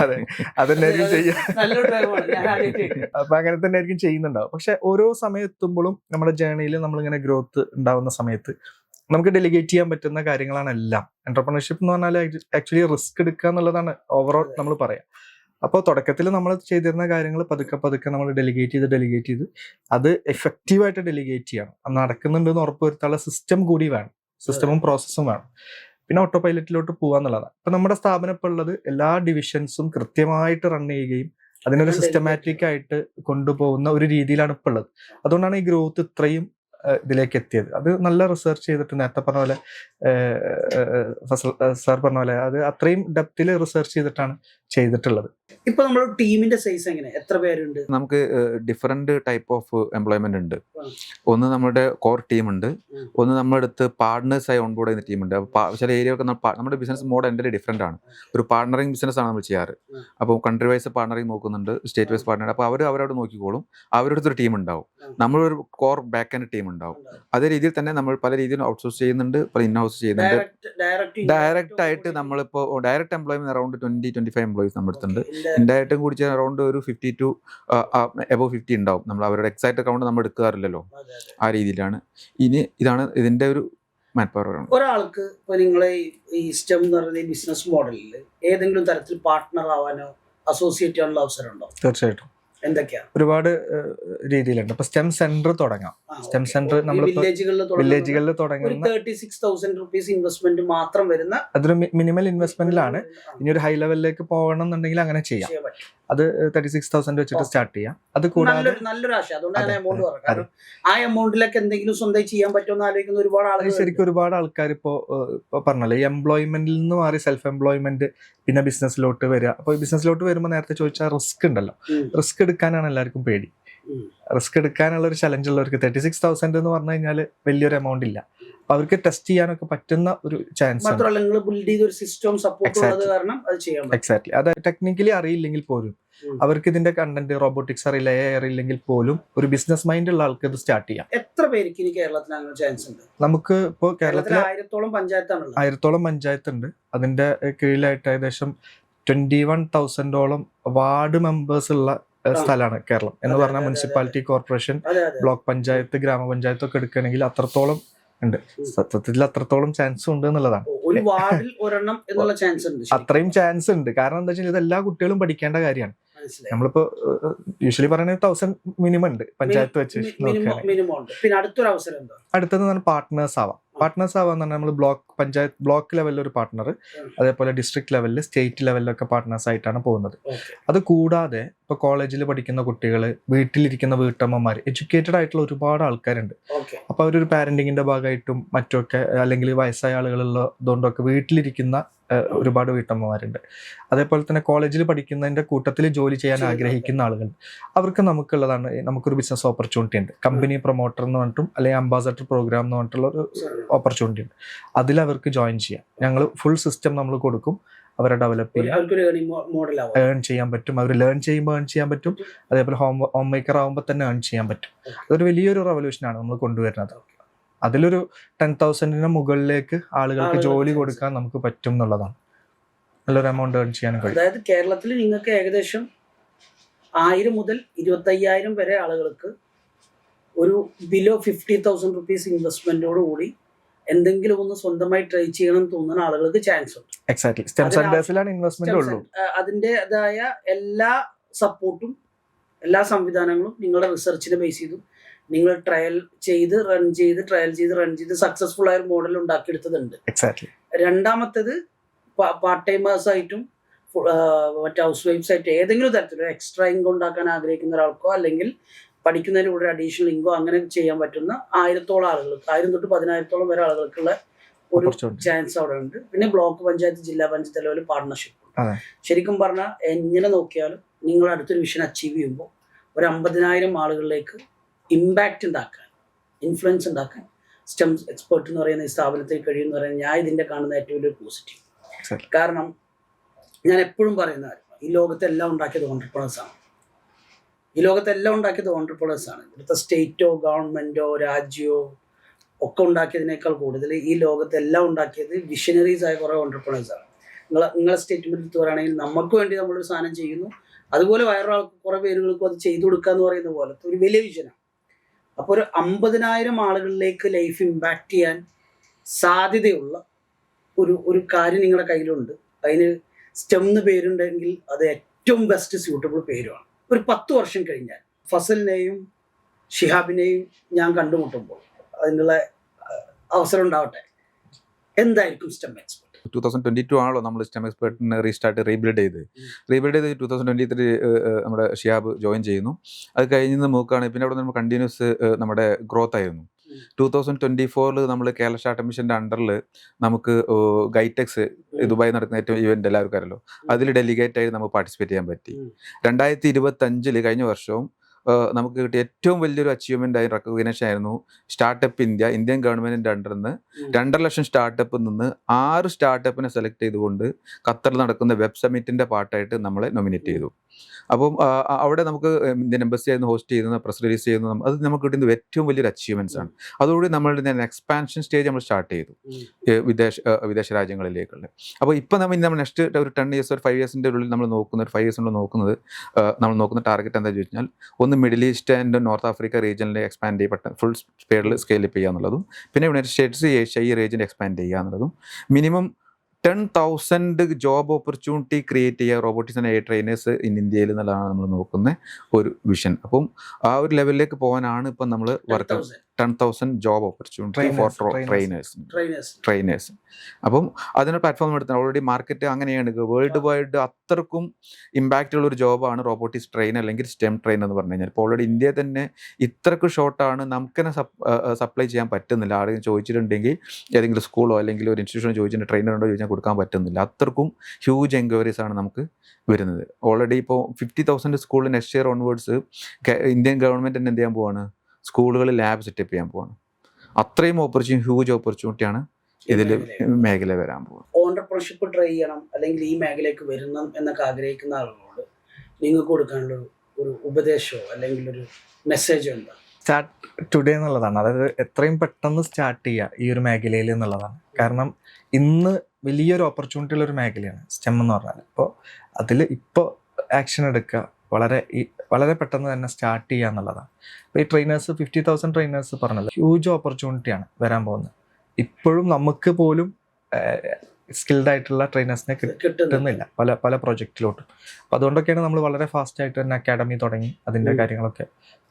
അതെ അതന്നെയായിരിക്കും ചെയ്യുക. അപ്പൊ അങ്ങനെ തന്നെ ആയിരിക്കും ചെയ്യുന്നുണ്ടാവും. പക്ഷെ ഓരോ സമയത്തുമ്പോഴും നമ്മുടെ ജേർണിയിൽ നമ്മളിങ്ങനെ ഗ്രോത്ത് ഉണ്ടാവുന്ന സമയത്ത് നമുക്ക് ഡെലിഗേറ്റ് ചെയ്യാൻ പറ്റുന്ന കാര്യങ്ങളാണ് എല്ലാം. എന്റർപ്രണർഷിപ്പ് എന്ന് പറഞ്ഞാൽ ആക്ച്വലി റിസ്ക് എടുക്കുക എന്നുള്ളതാണ് ഓവറോൾ നമ്മൾ പറയാം. അപ്പോൾ തുടക്കത്തിൽ നമ്മൾ ചെയ്തിരുന്ന കാര്യങ്ങൾ പതുക്കെ പതുക്കെ നമ്മൾ ഡെലിഗേറ്റ് ചെയ്ത് അത് എഫക്റ്റീവായിട്ട് ഡെലിഗേറ്റ് ചെയ്യണം. അത് നടക്കുന്നുണ്ടെന്ന് ഉറപ്പുവരുത്താനുള്ള സിസ്റ്റം കൂടി വേണം, സിസ്റ്റമും പ്രോസസ്സും വേണം. പിന്നെ ഓട്ടോ പൈലറ്റിലോട്ട് പോകാന്നുള്ളതാണ്. ഇപ്പൊ നമ്മുടെ സ്ഥാപനം ഇപ്പോൾ ഉള്ളത് എല്ലാ ഡിവിഷൻസും കൃത്യമായിട്ട് റൺ ചെയ്യുകയും അതിനൊരു സിസ്റ്റമാറ്റിക് ആയിട്ട് കൊണ്ടുപോകുന്ന ഒരു രീതിയിലാണ് ഇപ്പോൾ ഉള്ളത്. അതുകൊണ്ടാണ് ഈ ഗ്രോത്ത് ഇത്രയും ഇതിലേക്ക് എത്തിയത്. അത് നല്ല റിസർച്ച് ചെയ്തിട്ട് നേരത്തെ പറഞ്ഞ പോലെ സാർ പറഞ്ഞ പോലെ അത് അത്രയും ഡെപ്തിൽ റിസർച്ച് ചെയ്തിട്ടാണ് ചെയ്തിട്ടുള്ളത്. ഇപ്പൊ നമ്മൾ ടീമിന്റെ സൈസ് എങ്ങനെ, എത്ര പേരുണ്ട്? നമുക്ക് ഡിഫറെന്റ് ടൈപ്പ് ഓഫ് എംപ്ലോയ്മെന്റ് ഉണ്ട്. ഒന്ന് നമ്മുടെ കോർ ടീം ഉണ്ട്, ഒന്ന് നമ്മുടെ അടുത്ത് പാർട്ട്നേഴ്സായി ഓൺബോർഡ് ചെയ്യുന്ന ടീമുണ്ട്. ചില ഏരിയ ഒക്കെ നമ്മുടെ ബിസിനസ് മോഡൽ എൻ്റെ ഡിഫറെന്റ് ആണ്. ഒരു പാർട്ണറിങ് ബിസിനസ് ആണ് നമ്മൾ ചെയ്യാറ്. അപ്പോൾ കൺട്രി വൈസ് പാർട്ണറിങ് നോക്കുന്നുണ്ട്, സ്റ്റേറ്റ് വൈസ് പാർട്ണർ. അപ്പോൾ അവരോട് നോക്കിക്കോളും. അവരുടെ അടുത്തൊരു ടീം ഉണ്ടാവും, നമ്മളൊരു കോർ ബാക്ക് ആൻഡ് ടീം ഉണ്ടാവും. അതേ രീതിയിൽ തന്നെ നമ്മൾ പല രീതിയിലും ഔട്ട്സോഴ്സ് ചെയ്യുന്നുണ്ട്, പല ഇൻഹൗസ് ചെയ്യുന്നുണ്ട്. ഡയറക്റ്റ് ആയിട്ട് നമ്മളിപ്പോൾ ഡയറക്റ്റ് എംപ്ലോയ്മെന്റ് അറൗണ്ട് 20-25 എംപ്ലോയീസ് നമ്മുടെ അടുത്തുണ്ട്. ഇൻഡയറക്റ്റും കൂടി ചെയ്യാൻ അറൗണ്ട് ഒരു 50 to above 50 ഉണ്ടാവും. നമ്മൾ അവരുടെ എക്സാക്ട് അക്കൗണ്ട് നമ്മൾ എടുക്കാറില്ലല്ലോ, ആ രീതിയിലാണ്. ഇതാണ് ഇതിന്റെ ഒരു മാൻ പവർ. ഒരാൾക്ക് ഇപ്പൊ നിങ്ങളെ ഈ സ്റ്റെം എന്ന് പറയുന്ന ബിസിനസ് മോഡലിൽ ഏതെങ്കിലും തരത്തിൽ പാർട്ട്ണർ ആവാനോ അസോസിയേറ്റ് ചെയ്യാനുള്ള അവസരം ഉണ്ടോ? തീർച്ചയായിട്ടും എന്തൊക്കെയാണ്? ഒരുപാട് രീതിയിലുണ്ട്. ഇപ്പൊ സ്റ്റെം സെന്റർ തുടങ്ങാം. സ്റ്റെം സെന്റർ നമ്മൾ വില്ലേജുകളിൽ തുടങ്ങുന്ന 36,000 rupees ഇൻവെസ്റ്റ്മെന്റ് മാത്രം വരുന്ന, അതൊരു മിനിമൽ ഇൻവെസ്റ്റ്മെന്റിലാണ്. ഇനി ഒരു ഹൈ ലെവലിലേക്ക് പോകണം എന്നുണ്ടെങ്കിൽ അങ്ങനെ ചെയ്യാം. അത് 36,000 വെച്ചിട്ട് സ്റ്റാർട്ട് ചെയ്യാം. അത് കൂടാതെ നല്ലൊരു ആശയം. അതുകൊണ്ടാണ് എമൗണ്ട് പറഞ്ഞത്. കാരണം ആ എമൗണ്ടിലൊക്കെ എന്തെങ്കിലും സ്വന്തം ചെയ്യാൻ പറ്റുമെന്ന് ആലോചിക്കുന്ന ഒരുപാട് ആളുകൾ. ശരിക്കും ഒരുപാട് ആൾക്കാർ ഇപ്പോ പറഞ്ഞല്ലോ, ഈ എംപ്ലോയ്മെന്റിൽ നിന്ന് മാറി സെൽഫ് എംപ്ലോയ്മെന്റ് പിന്നെ ബിസിനസ്സിലോട്ട് വരിക. അപ്പോൾ ബിസിനസ്സിലോട്ട് വരുമ്പോൾ നേരത്തെ ചോദിച്ചാൽ റിസ്ക് ഉണ്ടല്ലോ, റിസ്ക് എടുക്കാനാണ് എല്ലാവർക്കും പേടി. റിസ്ക് എടുക്കാനുള്ള ഒരു ചലഞ്ച് ഉള്ളവർക്ക് 36,000 എന്ന് പറഞ്ഞു കഴിഞ്ഞാൽ വലിയൊരു എമൗണ്ട് ഇല്ല. അപ്പൊ അവർക്ക് ടെസ്റ്റ് ചെയ്യാനൊക്കെ പറ്റുന്ന ഒരു ചാൻസ്. എക്സാക്ട്ലി. അത് ടെക്നിക്കലി അറിയില്ലെങ്കിൽ പോലും, അവർക്ക് ഇതിന്റെ കണ്ടന്റ് റോബോട്ടിക്സ് അറിയില്ല, AI അറിയില്ലെങ്കിൽ പോലും ഒരു ബിസിനസ് മൈൻഡ് ഉള്ള ആൾക്ക് ഇത് സ്റ്റാർട്ട് ചെയ്യാം. എത്ര പേർക്ക് കേരളത്തിൽ അങ്ങനെ ചാൻസ് ഉണ്ട്? നമുക്ക് ഇപ്പോൾ കേരളത്തിൽ 1000-ഓളം പഞ്ചായത്ത് ഉണ്ട്. അതിന്റെ കീഴിലായിട്ട് ഏകദേശം 21,000-ഓളം വാർഡ് മെമ്പേഴ്സ് ഉള്ള സ്ഥലമാണ് കേരളം എന്ന് പറഞ്ഞാൽ. മുനിസിപ്പാലിറ്റി, കോർപ്പറേഷൻ, ബ്ലോക്ക് പഞ്ചായത്ത്, ഗ്രാമപഞ്ചായത്ത് ഒക്കെ എടുക്കുകയാണെങ്കിൽ അത്രത്തോളം ഉണ്ട്. സത്യത്തിൽ അത്രത്തോളം ചാൻസ് ഉണ്ട് എന്നുള്ളതാണ്. ഒരു വാർഡിൽ ഒരെണ്ണം എന്നുള്ള ചാൻസ് ഉണ്ട് ശരിക്കും. അത്രയും ചാൻസ് ഉണ്ട്. കാരണം എന്താ വെച്ചാൽ ഇത് എല്ലാ കുട്ടികളും പഠിക്കേണ്ട കാര്യമാണ്. മനസ്സിലായി. നമ്മളിപ്പോ യൂഷ്വലി പറയുന്നത് 1000 മിനിമം ഉണ്ട് പഞ്ചായത്ത് വെച്ച് നോക്കുകയാണെങ്കിൽ. മിനിമം ഉണ്ട്. പിന്നെ അടുത്തൊരു അവസരം എന്താ? അടുത്തത് പാർട്ട്നേഴ്സ് ആവാം. പാർട്ട്നേഴ്സ് ആവാന്ന് പറഞ്ഞാൽ നമ്മൾ ബ്ലോക്ക് ലെവലിൽ ഒരു പാർട്ട്ണർ, അതേപോലെ ഡിസ്ട്രിക്ട് ലെവലിൽ, സ്റ്റേറ്റ് ലെവലിലൊക്കെ പാർട്ട്നേഴ്സ് ആയിട്ടാണ് പോകുന്നത്. ഓക്കെ. അത് കൂടാതെ ഇപ്പൊ കോളേജിൽ പഠിക്കുന്ന കുട്ടികൾ, വീട്ടിലിരിക്കുന്ന വീട്ടമ്മമാർ, എഡ്യൂക്കേറ്റഡ് ആയിട്ടുള്ള ഒരുപാട് ആൾക്കാരുണ്ട്. ഓക്കെ. അപ്പൊ അവരൊരു പാരന്റിങ്ങിന്റെ ഭാഗമായിട്ടും മറ്റൊക്കെ, അല്ലെങ്കിൽ വയസ്സായ ആളുകളുള്ളതുകൊണ്ടൊക്കെ വീട്ടിലിരിക്കുന്ന ഒരുപാട് വീട്ടമ്മമാരുണ്ട്. അതേപോലെ തന്നെ കോളേജിൽ പഠിക്കുന്നതിന്റെ കൂട്ടത്തിൽ ജോലി ചെയ്യാൻ ആഗ്രഹിക്കുന്ന ആളുകളുണ്ട്. അവർക്ക് നമുക്കൊരു ബിസിനസ് ഓപ്പർച്യൂണിറ്റി ഉണ്ട്. കമ്പനി പ്രൊമോട്ടർ എന്ന് പറഞ്ഞിട്ടും അല്ലെങ്കിൽ അംബാസഡർ പ്രോഗ്രാം എന്ന് പറഞ്ഞിട്ടുള്ള ഒരു ഓപ്പർച്യൂണിറ്റി ഉണ്ട്. അതിൽ അവർക്ക് ജോയിൻ ചെയ്യാം. ഞങ്ങൾ ഫുൾ സിസ്റ്റം നമ്മൾ കൊടുക്കും. അവരെ ഡെവലപ്പ് ചെയ്യാം, ഏൺ ചെയ്യാൻ പറ്റും. അവർ ലേൺ ചെയ്യുമ്പോൾ ഏൺ ചെയ്യാൻ പറ്റും. അതേപോലെ ഹോം മേക്കർ ആകുമ്പോൾ തന്നെ ഏൺ ചെയ്യാൻ പറ്റും. അതൊരു വലിയൊരു റെവല്യൂഷനാണ് നമ്മൾ കൊണ്ടുവരുന്നത്. അതിലൊരു 10,000 മുകളിലേക്ക് ആളുകൾക്ക് ജോലി കൊടുക്കാൻ നമുക്ക് പറ്റും എന്നുള്ളതാണ്. നല്ലൊരു എമൗണ്ട് ഏൺ ചെയ്യാനും കഴിയും. അതായത് കേരളത്തിൽ നിങ്ങൾക്ക് ഏകദേശം 1000 മുതൽ 25,000 വരെ ആളുകൾക്ക് ഒരു ബിലോ 50,000 റുപ്പീസ് ഇൻവെസ്റ്റ്മെന്റോട് കൂടി എന്തെങ്കിലും ഒന്ന് സ്വന്തമായി ട്രൈ ചെയ്യണം എന്ന് തോന്നുന്ന ആളുകൾക്ക് ചാൻസ് ഉണ്ട്. എക്സാക്ട്ലി. സ്റ്റെം സെന്റേഴ്സിലാണ് ഇൻവെസ്റ്റ്മെന്റ് ഉള്ളൂ. അതിൻ്റെതായ എല്ലാ സപ്പോർട്ടും എല്ലാ സംവിധാനങ്ങളും നിങ്ങളുടെ റിസർച്ചിനെ ബേസ് ചെയ്തു നിങ്ങൾ ട്രയൽ ചെയ്ത് റൺ ചെയ്ത് സക്സസ്ഫുൾ ആയ ഒരു മോഡൽ ഉണ്ടാക്കിയെടുത്തതുണ്ട്. എക്സാക്ട്ലി. രണ്ടാമത്തേത് പാർട്ട് ടൈമേഴ്സ് ആയിട്ടും മറ്റേ ഹൗസ് വൈഫ്സ് ആയിട്ട് ഏതെങ്കിലും തരത്തിലൊരു എക്സ്ട്രാ ഇൻകം ഉണ്ടാക്കാൻ ആഗ്രഹിക്കുന്ന ഒരാൾക്കോ അല്ലെങ്കിൽ പഠിക്കുന്നതിന് കൂടെ അഡീഷണൽ ഇൻകം അങ്ങനെ ചെയ്യാൻ പറ്റുന്ന 1000-ഓളം ആളുകൾക്ക്, 1000 തൊട്ട് 10,000-ഓളം വരെ ആളുകൾക്കുള്ള ഒരു ചാൻസ് അവിടെ ഉണ്ട്. പിന്നെ ബ്ലോക്ക് പഞ്ചായത്ത്, ജില്ലാ പഞ്ചായത്ത് ലെവലിൽ പാർട്ണർഷിപ്പ്. ശരിക്കും പറഞ്ഞാൽ എങ്ങനെ നോക്കിയാലും നിങ്ങൾ അടുത്തൊരു വിഷൻ അച്ചീവ് ചെയ്യുമ്പോൾ ഒരു 50,000 ആളുകളിലേക്ക് ഇമ്പാക്റ്റ് ഉണ്ടാക്കാൻ, ഇൻഫ്ലുവൻസ് ഉണ്ടാക്കാൻ സ്റ്റെം എക്സ്പെർട്ട് എന്ന് പറയുന്ന ഈ സ്ഥാപനത്തിൽ കഴിയുമെന്ന് പറയുന്നത് ഞാൻ ഇതിൻ്റെ കാണുന്ന ഏറ്റവും വലിയൊരു പോസിറ്റീവ്. കാരണം ഞാൻ എപ്പോഴും പറയുന്ന കാര്യം, ഈ ലോകത്തെല്ലാം ഉണ്ടാക്കിയത് ഓൺട്രപ്രണേഴ്സ് ആണ്. ഇവിടുത്തെ സ്റ്റേറ്റോ ഗവൺമെന്റോ രാജ്യമോ ഒക്കെ ഉണ്ടാക്കിയതിനേക്കാൾ കൂടുതൽ ഈ ലോകത്തെല്ലാം ഉണ്ടാക്കിയത് വിഷനറീസ് ആയ കുറേ ഓൺട്രപ്രണേഴ്സ് ആണ്. നിങ്ങളെ സ്റ്റേറ്റ്മെന്റ് എടുത്ത് പറയുകയാണെങ്കിൽ നമുക്ക് വേണ്ടി നമ്മളൊരു സാധനം ചെയ്യുന്നു, അതുപോലെ വേറൊരാൾക്ക് കുറേ പേരുകൾക്കും അത് ചെയ്തു കൊടുക്കുക എന്ന് പറയുന്ന പോലത്തെ ഒരു വലിയ വിഷനാണ്. അപ്പോൾ ഒരു 50,000 ആളുകളിലേക്ക് ലൈഫ് ഇമ്പാക്റ്റ് ചെയ്യാൻ സാധ്യതയുള്ള ഒരു കാര്യം നിങ്ങളുടെ കയ്യിലുണ്ട്. അതിന് സ്റ്റെം എന്ന് പേരുണ്ടെങ്കിൽ അത് ഏറ്റവും ബെസ്റ്റ് സ്യൂട്ടബിൾ പേരുമാണ്. ഒരു 10 വർഷം കഴിഞ്ഞാൽ ഫസലിനെയും ഷിഹാബിനെയും ഞാൻ കണ്ടുമുട്ടുമ്പോൾ അതിനുള്ള അവസരം ഉണ്ടാവട്ടെ, എന്തായിരിക്കും സ്റ്റെം എക്സ്പെർട്ട്? 2022 ആണല്ലോ നമ്മൾ സ്റ്റെം എക്സ്പെർട്ടിനെ റീബിൽഡ് ചെയ്ത് 2023 നമ്മുടെ ഷിയാബ് ജോയിൻ ചെയ്യുന്നു. അത് കഴിഞ്ഞ് നോക്കുകയാണെങ്കിൽ പിന്നെ അവിടെ നമ്മൾ കണ്ടിന്യൂസ് നമ്മുടെ ഗ്രോത്ത് ആയിരുന്നു. 2024 നമ്മൾ കേരള സ്റ്റാർട്ടപ്പ് മിഷൻ്റെ അണ്ടറിൽ നമുക്ക് ഗൈറ്റെക്സ് ദുബായി നടക്കുന്ന ഏറ്റവും ഇവന്റ് എല്ലാവർക്കും അറിയാലോ, അതിൽ ഡെലിഗേറ്റ് ആയി നമുക്ക് പാർട്ടിസിപ്പേറ്റ് ചെയ്യാൻ പറ്റി. 2025 കഴിഞ്ഞ വർഷവും നമുക്ക് കിട്ടിയ ഏറ്റവും വലിയൊരു അച്ചീവ്മെന്റ് ആയി റെക്കഗ്നേഷൻ ആയിരുന്നു സ്റ്റാർട്ടപ്പ് ഇന്ത്യൻ ഗവൺമെന്റിന്റെ അണ്ടറിൽ നിന്ന് 2.5 ലക്ഷം സ്റ്റാർട്ടപ്പിൽ നിന്ന് 6 സ്റ്റാർട്ടപ്പിനെ സെലക്ട് ചെയ്തുകൊണ്ട് ഖത്തറിൽ നടക്കുന്ന വെബ് സമ്മിറ്റിന്റെ പാർട്ടായിട്ട് നമ്മളെ നോമിനേറ്റ് ചെയ്തു. അപ്പം അവിടെ നമുക്ക് ഇന്ത്യൻ എംബസി ആയിരുന്നു ഹോസ്റ്റ് ചെയ്യുന്നത്, പ്രസ് റിലീസ് ചെയ്യുന്നത്, അത് നമുക്ക് കിട്ടുന്ന ഏറ്റവും വലിയൊരു അച്ചീവ്മെന്റ്സ് ആണ്. അതോടുകൂടി നമ്മളുടെ എക്സ്പാൻഷൻ സ്റ്റേജ് നമ്മൾ സ്റ്റാർട്ട് ചെയ്തു വിദേശ രാജ്യങ്ങളിലേക്കുള്ള. അപ്പോൾ ഇപ്പം നമ്മൾ നെക്സ്റ്റ് ഒരു 10 ഇയേഴ്സ് ഒരു 5 ഇയേഴ്സിൻ്റെ ഉള്ളിൽ നമ്മൾ നോക്കുന്നത്, 5 ഇയേഴ്സിനുള്ളിൽ നമ്മൾ നോക്കുന്ന ടാർഗറ്റ് എന്താണെന്ന് ചോദിച്ചാൽ, ഒന്ന് middle east and north Africa റീജിയനിൽ എക്സ്പാൻഡ് ചെയ്യപ്പെട്ട ഫുൾ സ്പീഡിൽ സ്കെയിലപ്പ് ചെയ്യുക എന്നുള്ളതും, പിന്നെ യുണൈറ്റഡ് സ്റ്റേറ്റ്സ്, ഏഷ്യ ഈ റീജിയൻ എക്സ്പാൻഡ് ചെയ്യുക എന്നുള്ളതും, മിനിമം 10,000 ജോബ് ഓപ്പർച്യൂണിറ്റി ക്രിയേറ്റ് ചെയ്യുക റോബോട്ടിക്സ് ആൻഡ് AI ട്രെയിനേഴ്സ് ഇന്ത്യയിൽ എന്നുള്ളതാണ് നമ്മൾ നോക്കുന്ന ഒരു വിഷൻ. അപ്പം ആ ഒരു ലെവലിലേക്ക് പോകാനാണ് ഇപ്പം നമ്മൾ work 10,000 job opportunity for trainers. അപ്പം അതിനൊരു പ്ലാറ്റ്ഫോം എടുത്താൽ ഓൾറെഡി മാർക്കറ്റ് അങ്ങനെയാണ്, വേൾഡ് വൈഡ് അത്രക്കും ഇമ്പാക്റ്റ് ഉള്ള ഒരു ജോബാണ് റോബോട്ടിക്സ് ട്രെയിൻ അല്ലെങ്കിൽ സ്റ്റെം ട്രെയിൻ എന്ന് പറഞ്ഞു കഴിഞ്ഞാൽ. ഇപ്പോൾ ഓൾറെഡി ഇന്ത്യയിൽ തന്നെ ഇത്രക്ക് ഷോർട്ടാണ്, നമുക്ക് തന്നെ സപ്ലൈ ചെയ്യാൻ പറ്റുന്നില്ല. ആരെങ്കിലും ചോദിച്ചിട്ടുണ്ടെങ്കിൽ ഏതെങ്കിലും സ്കൂളോ അല്ലെങ്കിൽ ഒരു ഇൻസ്റ്റിറ്റ്യൂഷനോ ചോദിച്ചിട്ട് ട്രെയിനർ ഉണ്ടോ ചോദിച്ചാൽ കൊടുക്കാൻ പറ്റുന്നില്ല. അത്രക്കും ഹ്യൂജ് എൻക്വയറീസ് ആണ് നമുക്ക് വരുന്നത്. ഓൾറെഡി ഇപ്പോൾ 50,000 സ്കൂളിൽ next year onwards Indian government തന്നെ എന്ത് ചെയ്യാൻ പോവാണ്, സ്കൂളുകളിൽ ലാബ് സെറ്റപ്പ് ചെയ്യാൻ പോവാണ്. അത്രയും ഹ്യൂജ് ഓപ്പർച്യൂണിറ്റിയാണ് ഇതിൽ മേഖല വരാൻ പോകുന്നത്. ഓൺട്രപ്രണർഷിപ്പ് ട്രൈ ചെയ്യണം അല്ലെങ്കിൽ ഈ മേഖലയ്ക്ക് വരണം എന്നൊക്കെ ആഗ്രഹിക്കുന്ന ആളുകളോട് നിങ്ങൾക്ക് കൊടുക്കാനുള്ള ഒരു ഉപദേശമോ അല്ലെങ്കിൽ ഒരു മെസ്സേജോ എന്താ? സ്റ്റാർട്ട് ടുഡേ എന്നുള്ളതാണ്. അതായത് എത്രയും പെട്ടെന്ന് സ്റ്റാർട്ട് ചെയ്യുക ഈ ഒരു മേഖലയിൽ എന്നുള്ളതാണ്. കാരണം ഇന്ന് വലിയൊരു ഓപ്പർച്യൂണിറ്റി ഉള്ളൊരു മേഖലയാണ് സ്റ്റെം എന്ന് പറഞ്ഞാൽ. അപ്പോൾ അതിൽ ഇപ്പോൾ ആക്ഷൻ എടുക്കുക, വളരെ പെട്ടെന്ന് തന്നെ സ്റ്റാർട്ട് ചെയ്യുക എന്നുള്ളതാണ്. അപ്പോൾ ഈ ട്രെയിനേഴ്സ് 50,000 ട്രെയിനേഴ്സ് പറഞ്ഞല്ലോ, ഹ്യൂജ് ഓപ്പർച്യൂണിറ്റിയാണ് വരാൻ പോകുന്നത്. ഇപ്പോഴും നമുക്ക് പോലും സ്കിൽഡ് ആയിട്ടുള്ള ട്രെയിനേഴ്സിനെ കിട്ടുന്നില്ല പല പ്രൊജക്റ്റിലോട്ടും. അപ്പോൾ അതുകൊണ്ടൊക്കെയാണ് നമ്മൾ വളരെ ഫാസ്റ്റ് ആയിട്ട് തന്നെ അക്കാഡമി തുടങ്ങി അതിൻ്റെ കാര്യങ്ങളൊക്കെ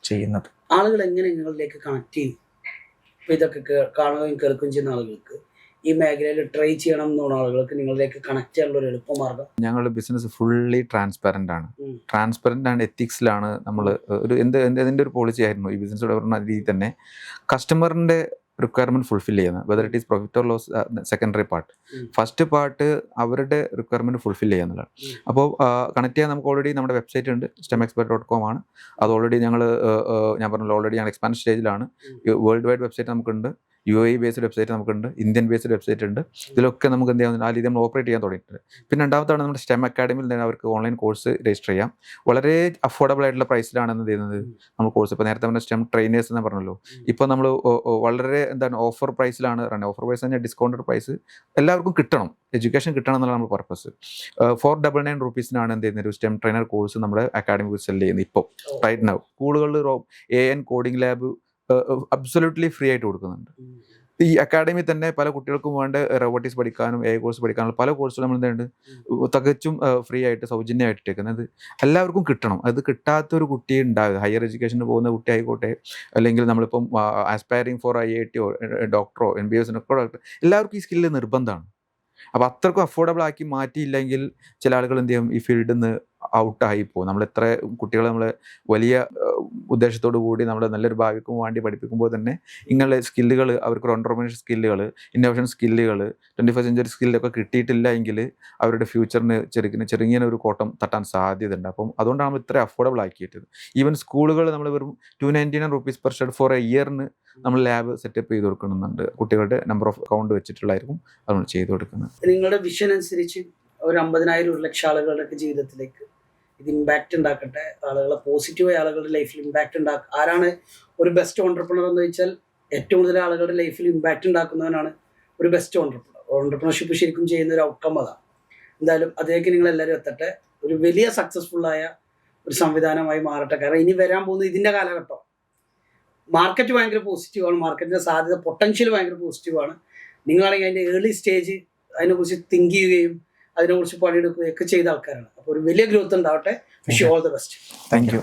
ചെയ്യുന്നത്. ആളുകൾ എങ്ങനെ നിങ്ങളിലേക്ക് കണക്ട് ചെയ്യും? ഇപ്പോൾ ഇതൊക്കെ കാണുകയും കേൾക്കുകയും ചെയ്യുന്ന ആളുകൾക്ക്, ഈ മേഖലയിൽ ട്രൈ ചെയ്യണം എന്നുള്ള ആളുകൾക്ക് നിങ്ങളിലേക്ക് കണക്ട് ചെയ്യാനുള്ള ഒരു എളുപ്പമാർഗ്ഗം? ഞങ്ങളുടെ ബിസിനസ് ഫുള്ളി ട്രാൻസ്പെറൻ്റ് ആണ്, എത്തിക്സിലാണ്. നമ്മൾ ഒരു എന്തിൻ്റെ ഒരു പോളിസി ആയിരുന്നു ഈ ബിസിനസ് പറഞ്ഞ രീതിയിൽ തന്നെ കസ്റ്റമറിൻ്റെ റിക്വയർമെൻറ്റ് ഫുൾഫിൽ ചെയ്യുന്നത്. Whether it is profit or loss secondary part. First part അവരുടെ റിക്വയർമെൻറ്റ് ഫുൾഫിൽ ചെയ്യുന്നതാണ്. അപ്പോൾ കണക്ട് ചെയ്യാൻ നമുക്ക് ഓൾറെഡി നമ്മുടെ വെബ്സൈറ്റ് ഉണ്ട്, stemexpert.com ആണ്. അത് ഓൾറെഡി ഞാൻ പറഞ്ഞല്ലോ, ഓൾറെഡി ഞങ്ങൾ എക്സ്പാൻഷൻ സ്റ്റേജിലാണ്. വേൾഡ് വൈഡ് വെബ്സൈറ്റ് നമുക്കുണ്ട്, UAE ബേസ്ഡ് വെബ്സൈറ്റ് നമുക്കുണ്ട്, ഇന്ത്യൻ ബേസ്ഡ് വെബ്സൈറ്റ് ഉണ്ട്. ഇതിലൊക്കെ നമുക്ക് എന്ത് ചെയ്യാൻ ആ രീതി നമ്മൾ ഓപ്പറേറ്റ് ചെയ്യാൻ തുടങ്ങിയിട്ടുണ്ട്. പിന്നെ രണ്ടാമത്താണ് നമ്മുടെ STEM അക്കാഡമിയിൽ തന്നെ അവർക്ക് ഓൺലൈൻ കോഴ്സ് രജിസ്റ്റർ ചെയ്യാം. വളരെ അഫോർഡബിൾ ആയിട്ടുള്ള പ്രൈസിലാണ് എന്ത് ചെയ്യുന്നത് നമ്മൾ കോഴ്സ്. ഇപ്പോൾ നേരത്തെ പറഞ്ഞ STEM ട്രെയിനേഴ്സ് എന്ന് പറഞ്ഞല്ലോ, ഇപ്പോൾ നമ്മൾ വളരെ ഓഫർ പ്രൈസിലാണ് റൺ. ഓഫർ പ്രൈസ് തന്നെ ഡിസ്കൗണ്ടഡ് പ്രൈസ്. എല്ലാവർക്കും കിട്ടണം, എഡ്യൂക്കേഷൻ കിട്ടണം എന്നുള്ള നമ്മുടെ പർപ്പസ്. 499 rupees-നാണ് എന്ത് ചെയ്യുന്നത് ഒരു STEM ട്രെയിനർ കോഴ്സ് നമ്മുടെ അക്കാഡമി സെല് ചെയ്യുന്നത് ഇപ്പോൾ റൈറ്റ് നൗ. സ്കൂളുകളിൽ AN coding lab absolutely free ആയിട്ട് കൊടുക്കുന്നുണ്ട്. ഈ അക്കാഡമി തന്നെ പല കുട്ടികൾക്കും വേണ്ട റോബോട്ടിക്സ് പഠിക്കാനും AI കോഴ്സ് പഠിക്കാനുള്ള പല കോഴ്സുകൾ നമ്മൾ എന്തുണ്ട് തികച്ചും ഫ്രീ ആയിട്ട് സൗജന്യമായിട്ട് ഇട്ടേക്കുന്നത്. എല്ലാവർക്കും കിട്ടണം. അത് കിട്ടാത്തൊരു കുട്ടി ഉണ്ടാകുക, ഹയർ എഡ്യൂക്കേഷന് പോകുന്ന കുട്ടി ആയിക്കോട്ടെ, അല്ലെങ്കിൽ നമ്മളിപ്പം ആസ്പയറിങ് ഫോർ IIT ഡോക്ടറോ MBBS എല്ലാവർക്കും ഈ സ്കില്ല് നിർബന്ധമാണ്. അപ്പോൾ അത്രക്കും അഫോർഡബിൾ ആക്കി മാറ്റിയില്ലെങ്കിൽ ചില ആളുകൾ എന്ത് ചെയ്യും, ഈ ഫീൽഡിൽ നിന്ന് ഔട്ടായി പോകും. നമ്മൾ എത്ര കുട്ടികളെ നമ്മൾ വലിയ ഉദ്ദേശത്തോടു കൂടി നമ്മൾ നല്ലൊരു ഭാവിക്കും വേണ്ടി പഠിപ്പിക്കുമ്പോൾ തന്നെ ഇങ്ങനെ സ്കില്ലുകൾ, അവർക്ക് ഓൺട്രപ്രണർഷിപ്പ് സ്കില്ലുകൾ, ഇന്നോവേഷൻ സ്കില്ലുകൾ, 21st century സ്കില്ലൊക്കെ കിട്ടിയിട്ടില്ല എങ്കിൽ അവരുടെ ഫ്യൂച്ചറിന് ചെറുങ്ങനെ ഒരു കോട്ടം തട്ടാൻ സാധ്യതയുണ്ട്. അപ്പം അതുകൊണ്ടാണ് നമ്മൾ ഇത്ര അഫോർഡബിൾ ആക്കിയിട്ടത്. ഈവൻ സ്കൂളുകൾ നമ്മൾ വെറും 299 rupees per study for a ഇയറിന് നമ്മൾ ലാബ് സെറ്റപ്പ് ചെയ്ത് കൊടുക്കുന്നുണ്ട്. കുട്ടികളുടെ നമ്പർ ഓഫ് അക്കൗണ്ട് വെച്ചിട്ടുള്ളതായിരിക്കും അത് നമ്മൾ ചെയ്ത് കൊടുക്കുന്നത്. നിങ്ങളുടെ വിഷൻ അനുസരിച്ച് ഒരു 50,000 1 ലക്ഷം ആളുകളുടെ ജീവിതത്തിലേക്ക് ഇത് ഇമ്പാക്റ്റ് ഉണ്ടാക്കട്ടെ, ആളുകളെ പോസിറ്റീവായ ആളുകളുടെ ലൈഫിൽ ഇമ്പാക്റ്റ് ഉണ്ടാക്കുക. ആരാണ് ഒരു ബെസ്റ്റ് ഓൺട്രപ്രണർ എന്ന് ചോദിച്ചാൽ ഏറ്റവും കൂടുതൽ ആളുകളുടെ ലൈഫിൽ ഇമ്പാക്റ്റ് ഉണ്ടാക്കുന്നവനാണ് ഒരു ബെസ്റ്റ് ഓൺട്രപ്രണർ. ഓൺട്രപ്രണർഷിപ്പ് ശരിക്കും ചെയ്യുന്ന ഒരു ഔട്ട്കം അതാണ്. എന്തായാലും അതിലേക്ക് നിങ്ങൾ എല്ലാവരും എത്തട്ടെ, ഒരു വലിയ സക്സസ്ഫുള്ളായ ഒരു സംവിധാനമായി മാറട്ടെ. കാരണം ഇനി വരാൻ പോകുന്നത് ഇതിൻ്റെ കാലഘട്ടം. മാർക്കറ്റ് ഭയങ്കര പോസിറ്റീവാണ്, മാർക്കറ്റിൻ്റെ സാധ്യത പൊട്ടൻഷ്യൽ ഭയങ്കര പോസിറ്റീവാണ്. നിങ്ങളാണെങ്കിൽ അതിൻ്റെ ഏർലി സ്റ്റേജ് അതിനെക്കുറിച്ച് തിങ്ക് ചെയ്യുകയും അതിനെക്കുറിച്ച് പണിയെടുക്കുകയൊക്കെ ചെയ്ത ആൾക്കാരാണ്. അപ്പോൾ ഒരു വലിയ ഗ്രോത്ത് ഉണ്ടാവട്ടെ. Wish you all the best. Thank you.